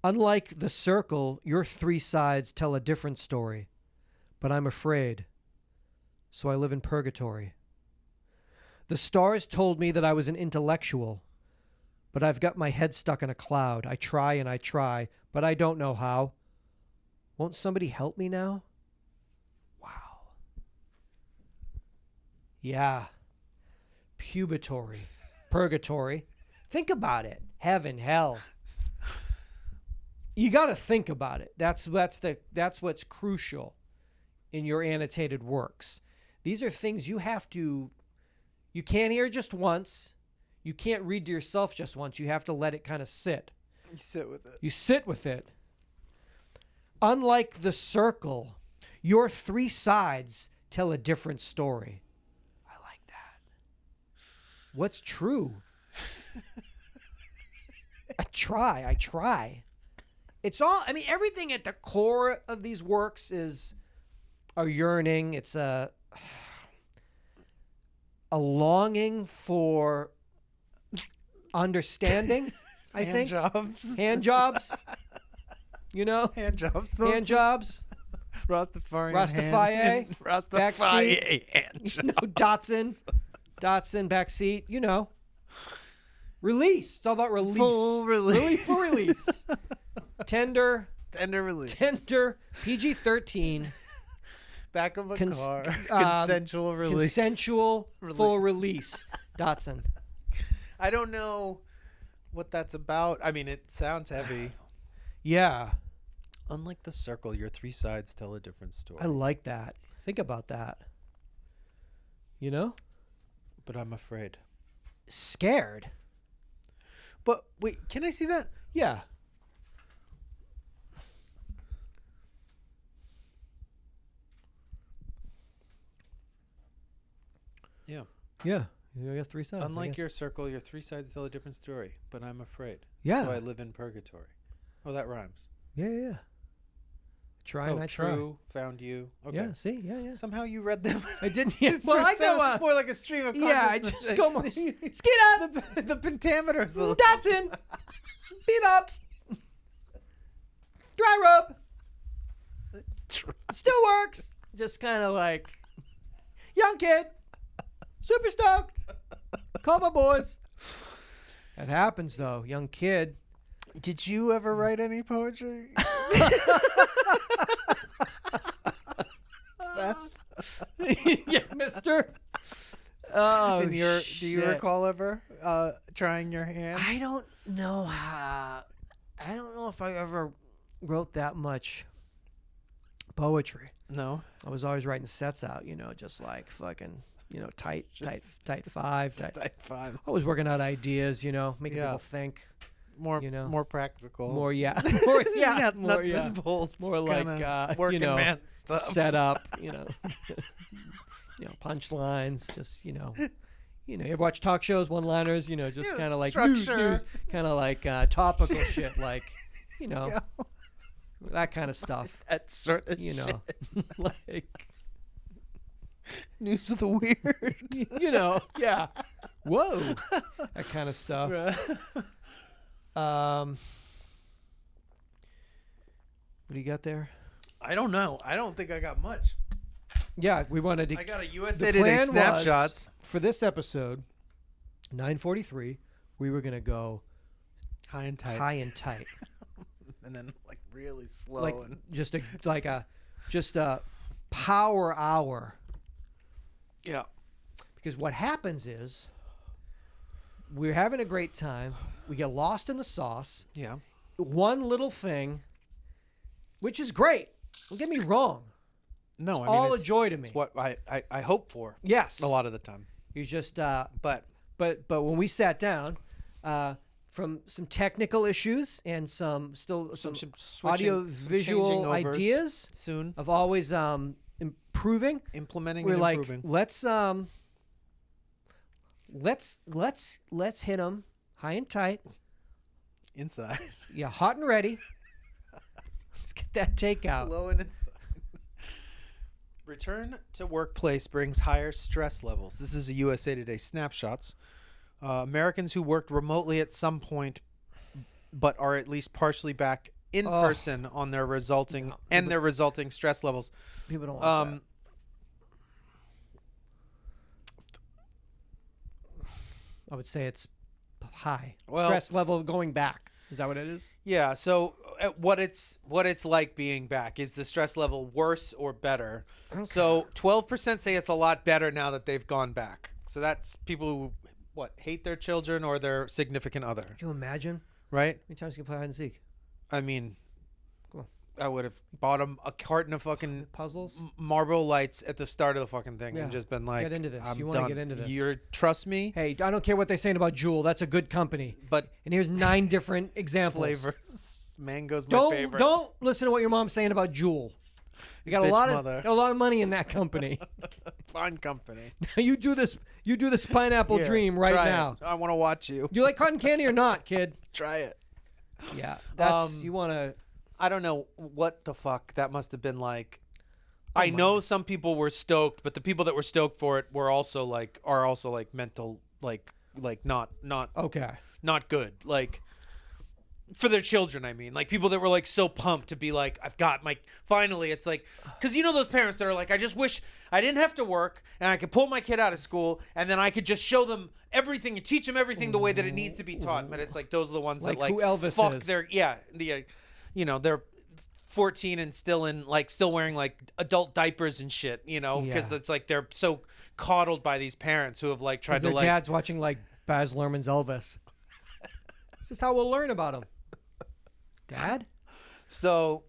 Unlike the circle, your three sides tell a different story. But I'm afraid, so I live in purgatory. The stars told me that I was an intellectual, but I've got my head stuck in a cloud. I try and I try, but I don't know how. Won't somebody help me now? Wow. Yeah. Pubatory. Purgatory. Think about it. Heaven, hell. You got to think about it. That's what's crucial in your annotated works. These are things you can't hear just once. You can't read to yourself just once. You have to let it kind of sit. You sit with it. You sit with it. Unlike the circle, your three sides tell a different story. I like that. What's true? I try. It's all, I mean, everything at the core of these works is a yearning. It's a longing for understanding, I think. Hand jobs. You know? Hand jobs. Hand jobs. Rastafari. Backseat. Hand jobs. You know, Datsun, backseat. You know. Release. It's all about release. Full release. Full release. Tender release. Tender. PG-13. Back of a car. Consensual release. Consensual full release. Datsun. I don't know what that's about. I mean, it sounds heavy. Yeah. Unlike the circle, your three sides tell a different story. I like that. Think about that. You know? But I'm afraid. Scared. But wait, can I see that? Yeah. Yeah. Yeah. You got three sides. Unlike your circle, your three sides tell a different story. But I'm afraid. Yeah. So I live in purgatory. Oh, that rhymes. Yeah. Try and I try. True. Found you. Okay. Yeah. See. Yeah. Somehow you read them. I didn't. Yeah. Well, I go more like a stream of yeah. I consciousness. just go. Skeet up. The pentameter's a little. Datsun. Beat up. Dry rub. Still works. Just kind of like young kid. Super stoked. Call my boys. That happens though. Young kid. Did you ever write any poetry? Yeah, mister. Oh, do you recall ever trying your hand? I don't know how. I don't know if I ever wrote that much poetry. No. I was always writing sets out, you know, just like fucking, you know, tight five. Tight five. I was working out ideas, you know, making people think. More, you know, more practical. More, yeah. Nuts and bolts. More like, working you know, man stuff. Set up, you know, punchlines, just, you ever watch talk shows, one-liners, you know, just kind of like news, kind of like topical shit, like, you know, that kind of stuff. That sort of you know, like news of the weird. You know, yeah. Whoa, that kind of stuff. What do you got there? I don't know. I don't think I got much. Yeah, we wanted to. I got a USA Today snapshots for this episode. 9:43. We were gonna go high and tight, and then like really slow, like and just a power hour. Yeah, because what happens is we're having a great time. We get lost in the sauce. Yeah. One little thing, which is great. Don't get me wrong. No, it's all a joy to me. It's what I hope for. Yes. A lot of the time. You just but when we sat down, from some technical issues and some audio visual ideas soon of always improving. Implementing we're and like, improving. Let's hit them high and tight. Inside. Yeah, hot and ready. Let's get that takeout. Low and inside. Return to workplace brings higher stress levels. This is a USA Today snapshots. Americans who worked remotely at some point but are at least partially back in person on their resulting their resulting stress levels. People don't want that. I would say it's high. Stress level going back. Is that what it is? Yeah. So what it's like being back. Is the stress level worse or better? Okay. So 12% say it's a lot better now that they've gone back. So that's people who hate their children or their significant other. Could you imagine? Right? How many times you can play hide and seek? I mean, I would have bought him a carton of fucking puzzles, Marlboro Lights at the start of the fucking thing, and just been like, get into this. You want to get into this? Trust me. Hey, I don't care what they're saying about Jewel. That's a good company. And here's 9 different examples. Flavors. Mango's my favorite. Don't listen to what your mom's saying about Jewel. You got a lot of money in that company. Fine company. You do this pineapple dream right now. I want to watch you. Do you like cotton candy or not, kid? Try it. Yeah, that's you want to. I don't know what the fuck that must have been like. I know some people were stoked, but the people that were stoked for it are also like mental like not okay, not good, like for their children. I mean, like people that were like so pumped to be like, I've got my finally. It's like, because you know those parents that are like, I just wish I didn't have to work and I could pull my kid out of school and then I could just show them everything and teach them everything the way that it needs to be taught. But it's like those are the ones that like who Elvis fuck is. They're 14 and still wearing like adult diapers and shit, because it's like they're so coddled by these parents who have like tried to their dad's watching like Baz Luhrmann's Elvis. This is how we'll learn about him. Dad? So,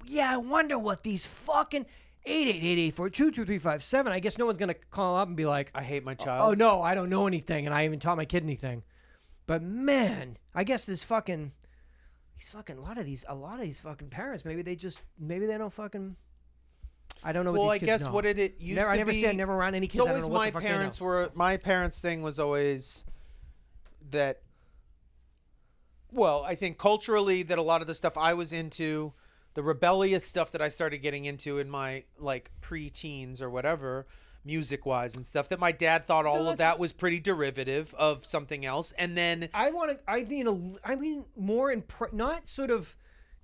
yeah, I wonder what these fucking 888-884-22357. I guess no one's gonna call up and be like, I hate my child. Oh no, I don't know anything, and I haven't taught my kid anything. But man, I guess a lot of these fucking parents, maybe they don't fucking. I don't know what these kids guess know. what it used to be. I never said never around any kids. It's always my parents' thing was always that. Well, I think culturally that a lot of the stuff I was into, the rebellious stuff that I started getting into in my like pre-teens or whatever, music-wise and stuff, that my dad thought all of that was pretty derivative of something else. And then I mean more not sort of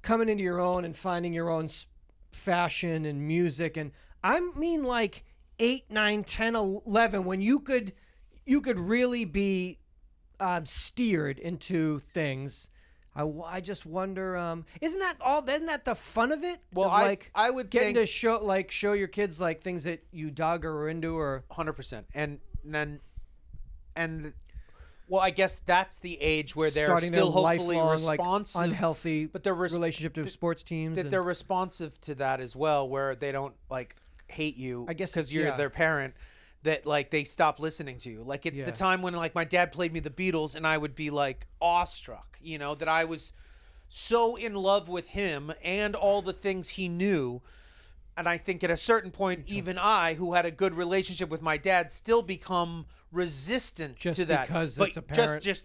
coming into your own and finding your own fashion and music, and I mean like 8, 9, 10, 11 when you could really be steered into things. I just wonder, isn't that the fun of it? Well, I would getting think to show your kids like things that you dug or were into, or 100%. Well, I guess that's the age where they're still hopefully responsive, like, unhealthy, but their relationship to sports teams. That they're responsive to that as well, where they don't like hate you. I guess because you're their parent. That like they stop listening to you. Like it's the time when like my dad played me the Beatles and I would be like awestruck, that I was so in love with him and all the things he knew. And I think at a certain point, even I, who had a good relationship with my dad, still become resistant to that. Because it's a parent. Just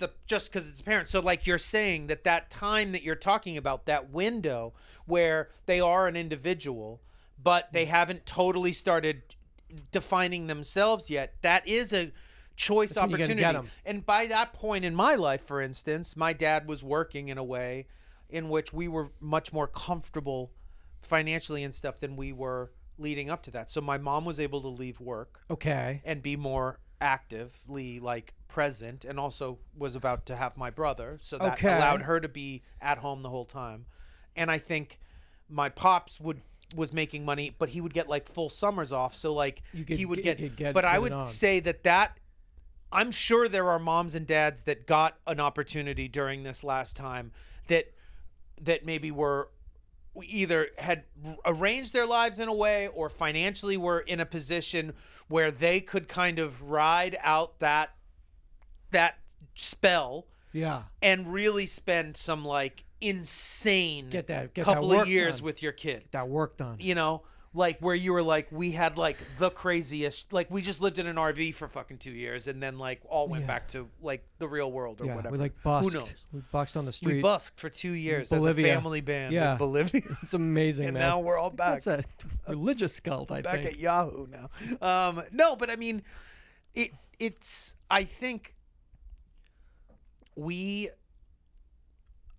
because it's a parent. So like you're saying that time that you're talking about, that window where they are an individual, but they haven't totally started defining themselves yet, that is a choice opportunity. And by that point in my life, for instance, my dad was working in a way in which we were much more comfortable financially and stuff than we were leading up to that. So my mom was able to leave work and be more actively like present, and also was about to have my brother, so that allowed her to be at home the whole time. And I think my pops was making money, but he would get like full summers off, so like he would get but I would say that I'm sure there are moms and dads that got an opportunity during this last time that maybe were either had arranged their lives in a way or financially were in a position where they could kind of ride out that spell and really spend some like insane couple of years with your kid. Get that work done. Like where you were like, we had like the craziest, like we just lived in an RV for fucking 2 years and then like all went back to like the real world or whatever. We like busked. Who knows? We busked on the street. We busked for 2 years as a family band in Bolivia. It's amazing, and man. now we're all back. That's a religious cult, I think. Back at Yahoo now. No, but I mean, it's, I think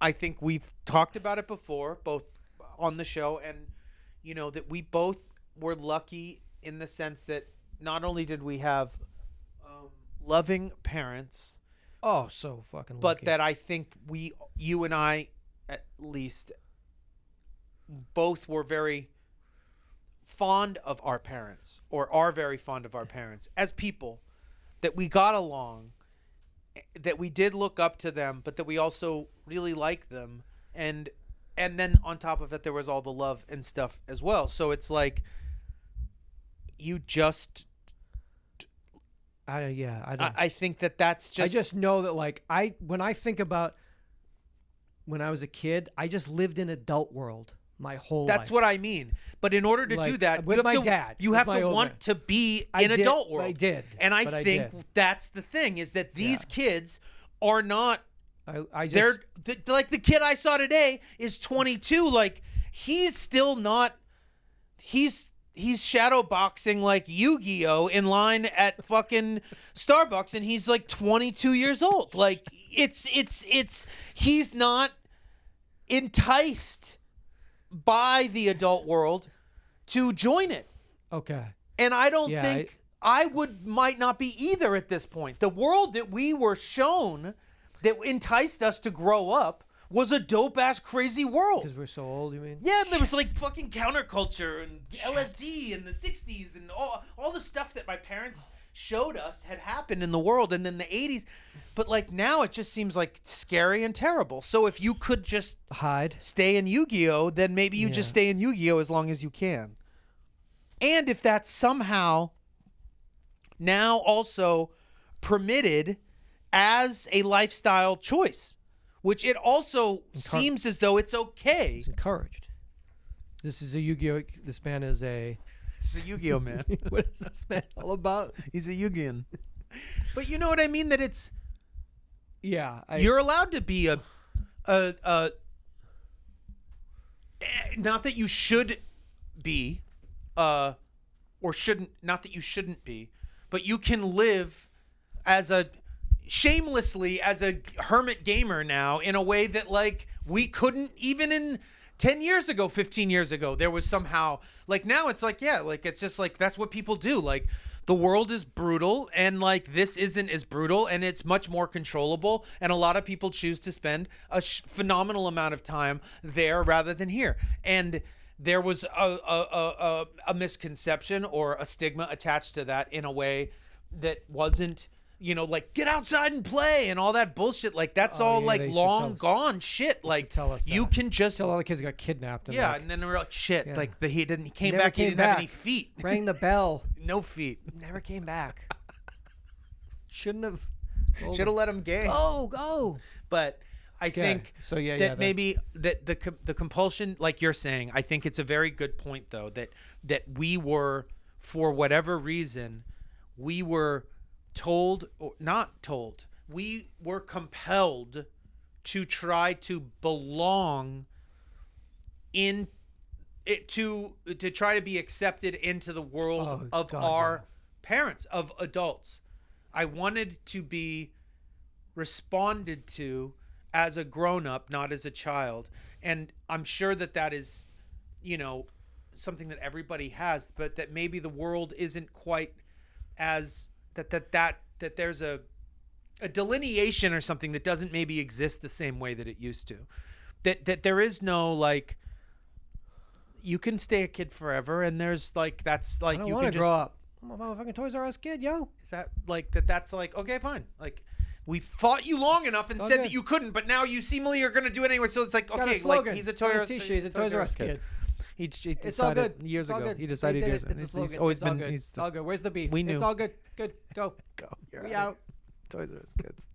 I think we've talked about it before, both on the show, and that we both were lucky in the sense that not only did we have loving parents, Oh, so fucking but lucky. that I think you and I, at least, both were very fond of our parents, or are very fond of our parents as people, that we got along, that we did look up to them, but that we also really liked them, and then on top of it there was all the love and stuff as well. So it's like you just I think that's just, I just know that, like, when I think about when I was a kid, I just lived in adult world my whole life. that's what I mean. But in order to do that, with you have my to dad, you with have my to old want man. to be I in did, adult world. I did, and I but I think did. that's the thing, is that these kids are not. I just Like the kid I saw today is 22. Like, he's still not. He's shadow boxing like Yu-Gi-Oh in line at fucking Starbucks, and he's like 22 years old. Like, it's he's not enticed by the adult world to join it. okay. And I don't Yeah, think I might not be either at this point. The world that we were shown that enticed us to grow up was a dope-ass crazy world. Because we're so old, you mean? Yeah, there was like fucking counterculture and LSD in the 60s and all the stuff that my parents showed us had happened in the world, and then the 80s. But like now it just seems like scary and terrible. So if you could just Hide. stay in Yu-Gi-Oh, then maybe you just Yeah. stay in Yu-Gi-Oh as long as you can. And if that's somehow now also permitted as a lifestyle choice, which it also seems as though it's okay. It's encouraged. This is a Yu-Gi-Oh. This man is a. It's a Yu-Gi-Oh man. What is this man all about? He's a Yu-Gi-Oh. But you know what I mean? That it's Yeah. you're allowed to be a not that you should be, or shouldn't. Not that you shouldn't be, but you can live as a shamelessly as a hermit gamer now in a way that like we couldn't even in 10 years ago, 15 years ago. There was somehow like, now it's like, yeah, like it's just like that's what people do. Like, the world is brutal, and like this isn't as brutal, and it's much more controllable, and a lot of people choose to spend a phenomenal amount of time there rather than here. And there was a misconception or a stigma attached to that in a way that wasn't, like, get outside and play and all that bullshit. Like, that's all yeah, like they used to long tell us- gone shit. Like, tell us you that. can just Till all the kids got kidnapped. And yeah, like, and then they were like, shit. Yeah. Like he came Never back. He came didn't have back. any feet. rang the bell. No feet. Never came back. Shouldn't have. Should have let him gang. Go. But I Okay. think So yeah, that maybe that the compulsion, like you're saying, I think it's a very good point though, that we were, for whatever reason, we were told or not told, we were compelled to try to belong in it, to try to be accepted into the world of God, our parents, of adults. I wanted to be responded to as a grown-up, not as a child. And I'm sure that is, something that everybody has, but that maybe the world isn't quite as that there's a delineation or something that doesn't maybe exist the same way that it used to. That there is no, like, you can stay a kid forever, and there's like, that's like, I don't you want can to just grow up. I'm a motherfucking Toys R Us kid, yo. is that like that's like, okay, fine. Like, we fought you long enough and It's all said good. that you couldn't, but now you seemingly are going to do it anyway. So it's like, Got a okay, like, slogan. he's a Got Toys his t-shirt. He's a Toys R Us kid. He decided It's all good. years It's all ago. good. He decided They did years it. ago. It's a He's slogan. always It's all been. good. He's It's all good. Where's the beef? We knew. It's all good. Good. Go. Go. You're We out. out. Toys R Us kids.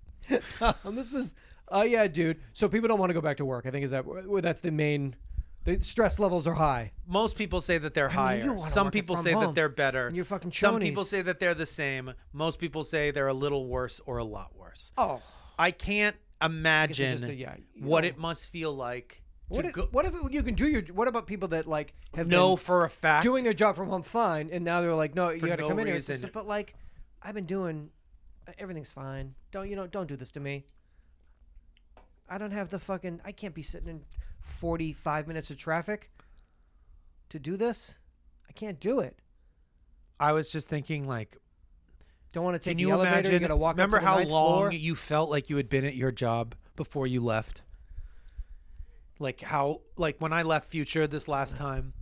This is. Yeah, dude. So people don't want to go back to work. I think that's the main. The stress levels are high. Most people say that they're mean, higher. you wanna Some work people from say home. that they're better. And you're fucking Some chonies. people say that they're the same. Most people say they're a little worse or a lot worse. Oh. I can't imagine just you what know. it must feel like What to if, go. what if you can do your? What about people that like have Know been for a fact. doing their job from home fine, and now they're like, no, you For got to no come in here. reason. But like, I've been doing, everything's fine. Don't do this to me. I don't have the fucking. I can't be sitting in 45 minutes of traffic to do this. I can't do it. I was just thinking, like, Don't want to take can the you elevator. imagine? You gotta walk Remember up to the how ninth long floor. you felt like you had been at your job before you left? Like when I left Future this last time,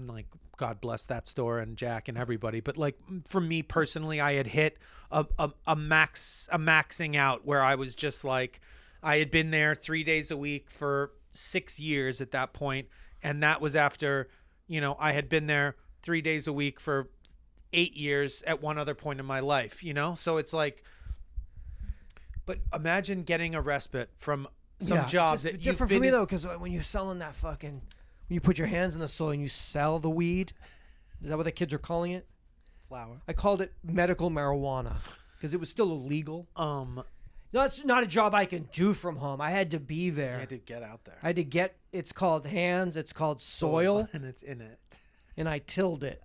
like, God bless that store and Jack and everybody. But like, for me personally, I had hit a maxing out where I was just like, I had been there 3 days a week for 6 years at that point, and that was after, I had been there 3 days a week for 8 years at one other point in my life, So it's like, but imagine getting a respite from some job that you've different been for me in. though, because when you're selling that fucking, when you put your hands in the soil and you sell the weed, is that what the kids are calling it? Flower. I called it medical marijuana because it was still illegal. No, it's not a job I can do from home. I had to be there. You had to get out there. I had to get. It's called hands. It's called soil, and it's in it. and I tilled it.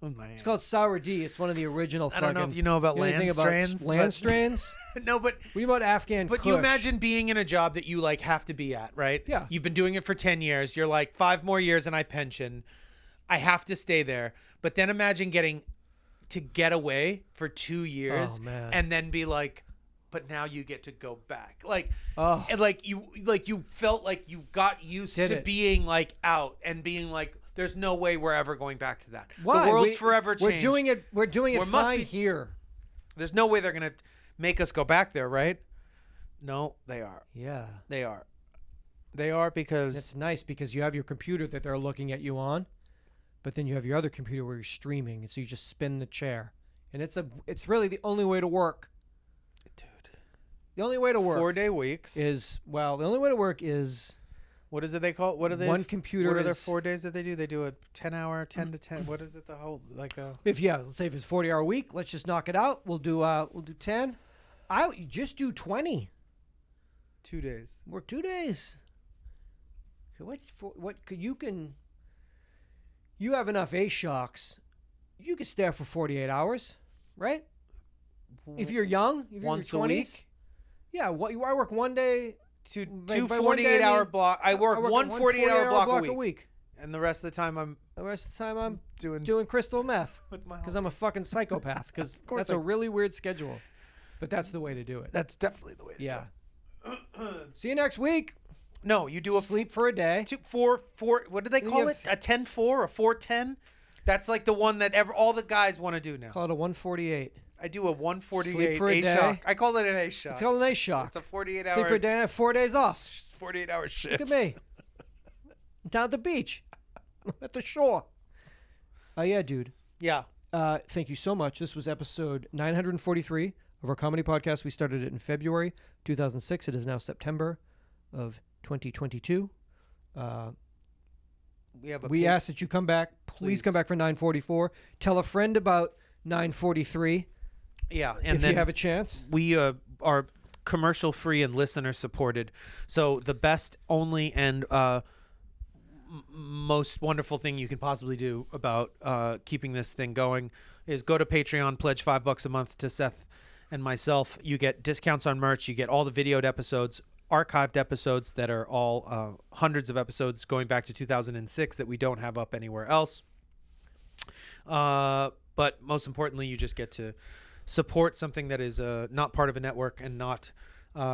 Oh, man. It's called Sour D. It's one of the original. I don't know if you know about land strains. Land strains. No, but what about Afghan? But Kush? you imagine being in a job that you like have to be at, right? Yeah. You've been doing it for 10 years. You're like 5 more years and I pension. I have to stay there. But then imagine getting to get away for 2 years and then be like, but now you get to go back. And like you felt like you got used to being like out and being like, there's no way we're ever going back to that. Why? The world's forever changed. We're doing it fine here. There's no way they're going to make us go back there, right? No, they are. Yeah. They are. They are because... It's nice because you have your computer that they're looking at you on, but then you have your other computer where you're streaming, and so you just spin the chair. And it's really the only way to work. Dude. The only way to work... 4-day weeks. The only way to work is... What is it they call it? What are they? One computer. What are their 4 days that they do? They do a 10-hour, 10 to 10. What is it? The whole let's say if it's 40-hour week, let's just knock it out. We'll do 10. I just do 20. 2 days. Work 2 days. What could you can? You have enough A shocks. You can stay up for 48 hours, right? If you're young, if you're once in your 20s, a week. Yeah. I work one day. Two 48-hour block. I work one 48-hour block a week. And the rest of the time I'm doing crystal meth because I'm a fucking psychopath. Because that's a really weird schedule, but that's the way to do it. That's definitely the way to do it. See you next week. No, you do a sleep for a day. 4. What do they call it? A 10-4, a 4-10. That's like the one that all the guys want to do now. Call it a 148. I do a 148 Sleep for a day. shock. I call it an A shock. It's called an A shock. It's a 48-hour. Sleep for a day. I have 4 days off. 48-hour shift. Look at me. I'm down at the beach. At the shore. Oh, yeah, dude. Yeah. Thank you so much. This was episode 943 of our comedy podcast. We started it in February 2006. It is now September of 2022. We ask that you come back. Please come back for 944. Tell a friend about 943. Yeah, and if then you have a chance. We are commercial free and listener supported. So the best, only, and most wonderful thing you can possibly do about keeping this thing going is go to Patreon, pledge $5 a month to Seth and myself. You get discounts on merch. You get all the videoed episodes, archived episodes that are all hundreds of episodes going back to 2006 that we don't have up anywhere else. But most importantly, you just get to support something that is not part of a network and not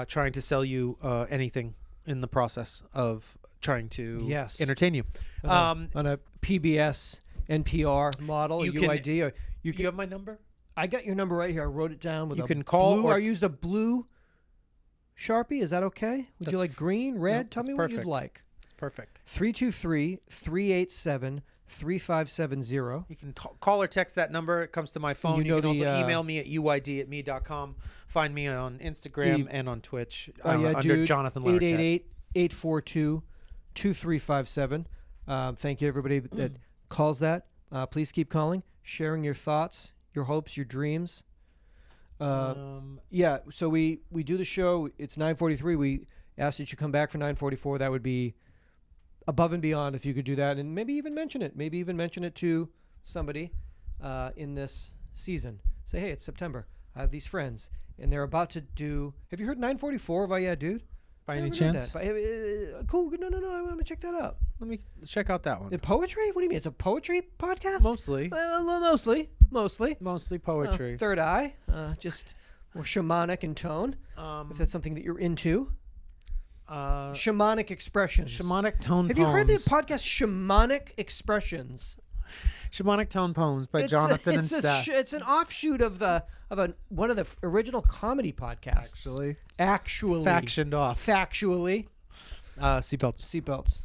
trying to sell you anything in the process of trying to entertain you. On a PBS, NPR model, UID. You have my number? I got your number right here. I wrote it down with blue. I used a blue Sharpie. Is that okay? Would you like green, red? No, Tell me what you'd like. It's perfect. 323-387-3570. You can call or text that number. It comes to my phone. You can also email me at uid@me.com. Find me on Instagram and on Twitch under Jonathan Larroquette. 888-842-2357. Thank you, everybody that calls that. Please keep calling, sharing your thoughts, your hopes, your dreams. Yeah, so we do the show. It's 9:43. We ask that you come back for 9:44. That would be above and beyond if you could do that, and maybe even mention it. Maybe even mention it to somebody in this season. Say, hey, it's September. I have these friends, and they're about to do. Have you heard 9:44 of Yeah Dude? by any Never read chance? that. Cool. No. I want to check that out. Let me check out that one. The poetry? What do you mean? It's a poetry podcast? Mostly Mostly. poetry. Third Eye. Just more shamanic in tone. If that's something that you're into. Shamanic expressions. Shamanic tone. Have you heard the podcast Shamanic Expressions? Shamanic Tone Poems by Jonathan and Seth. It's an offshoot of one of the original comedy podcasts. Actually. Factioned off. Factually. Seatbelts. Seatbelts.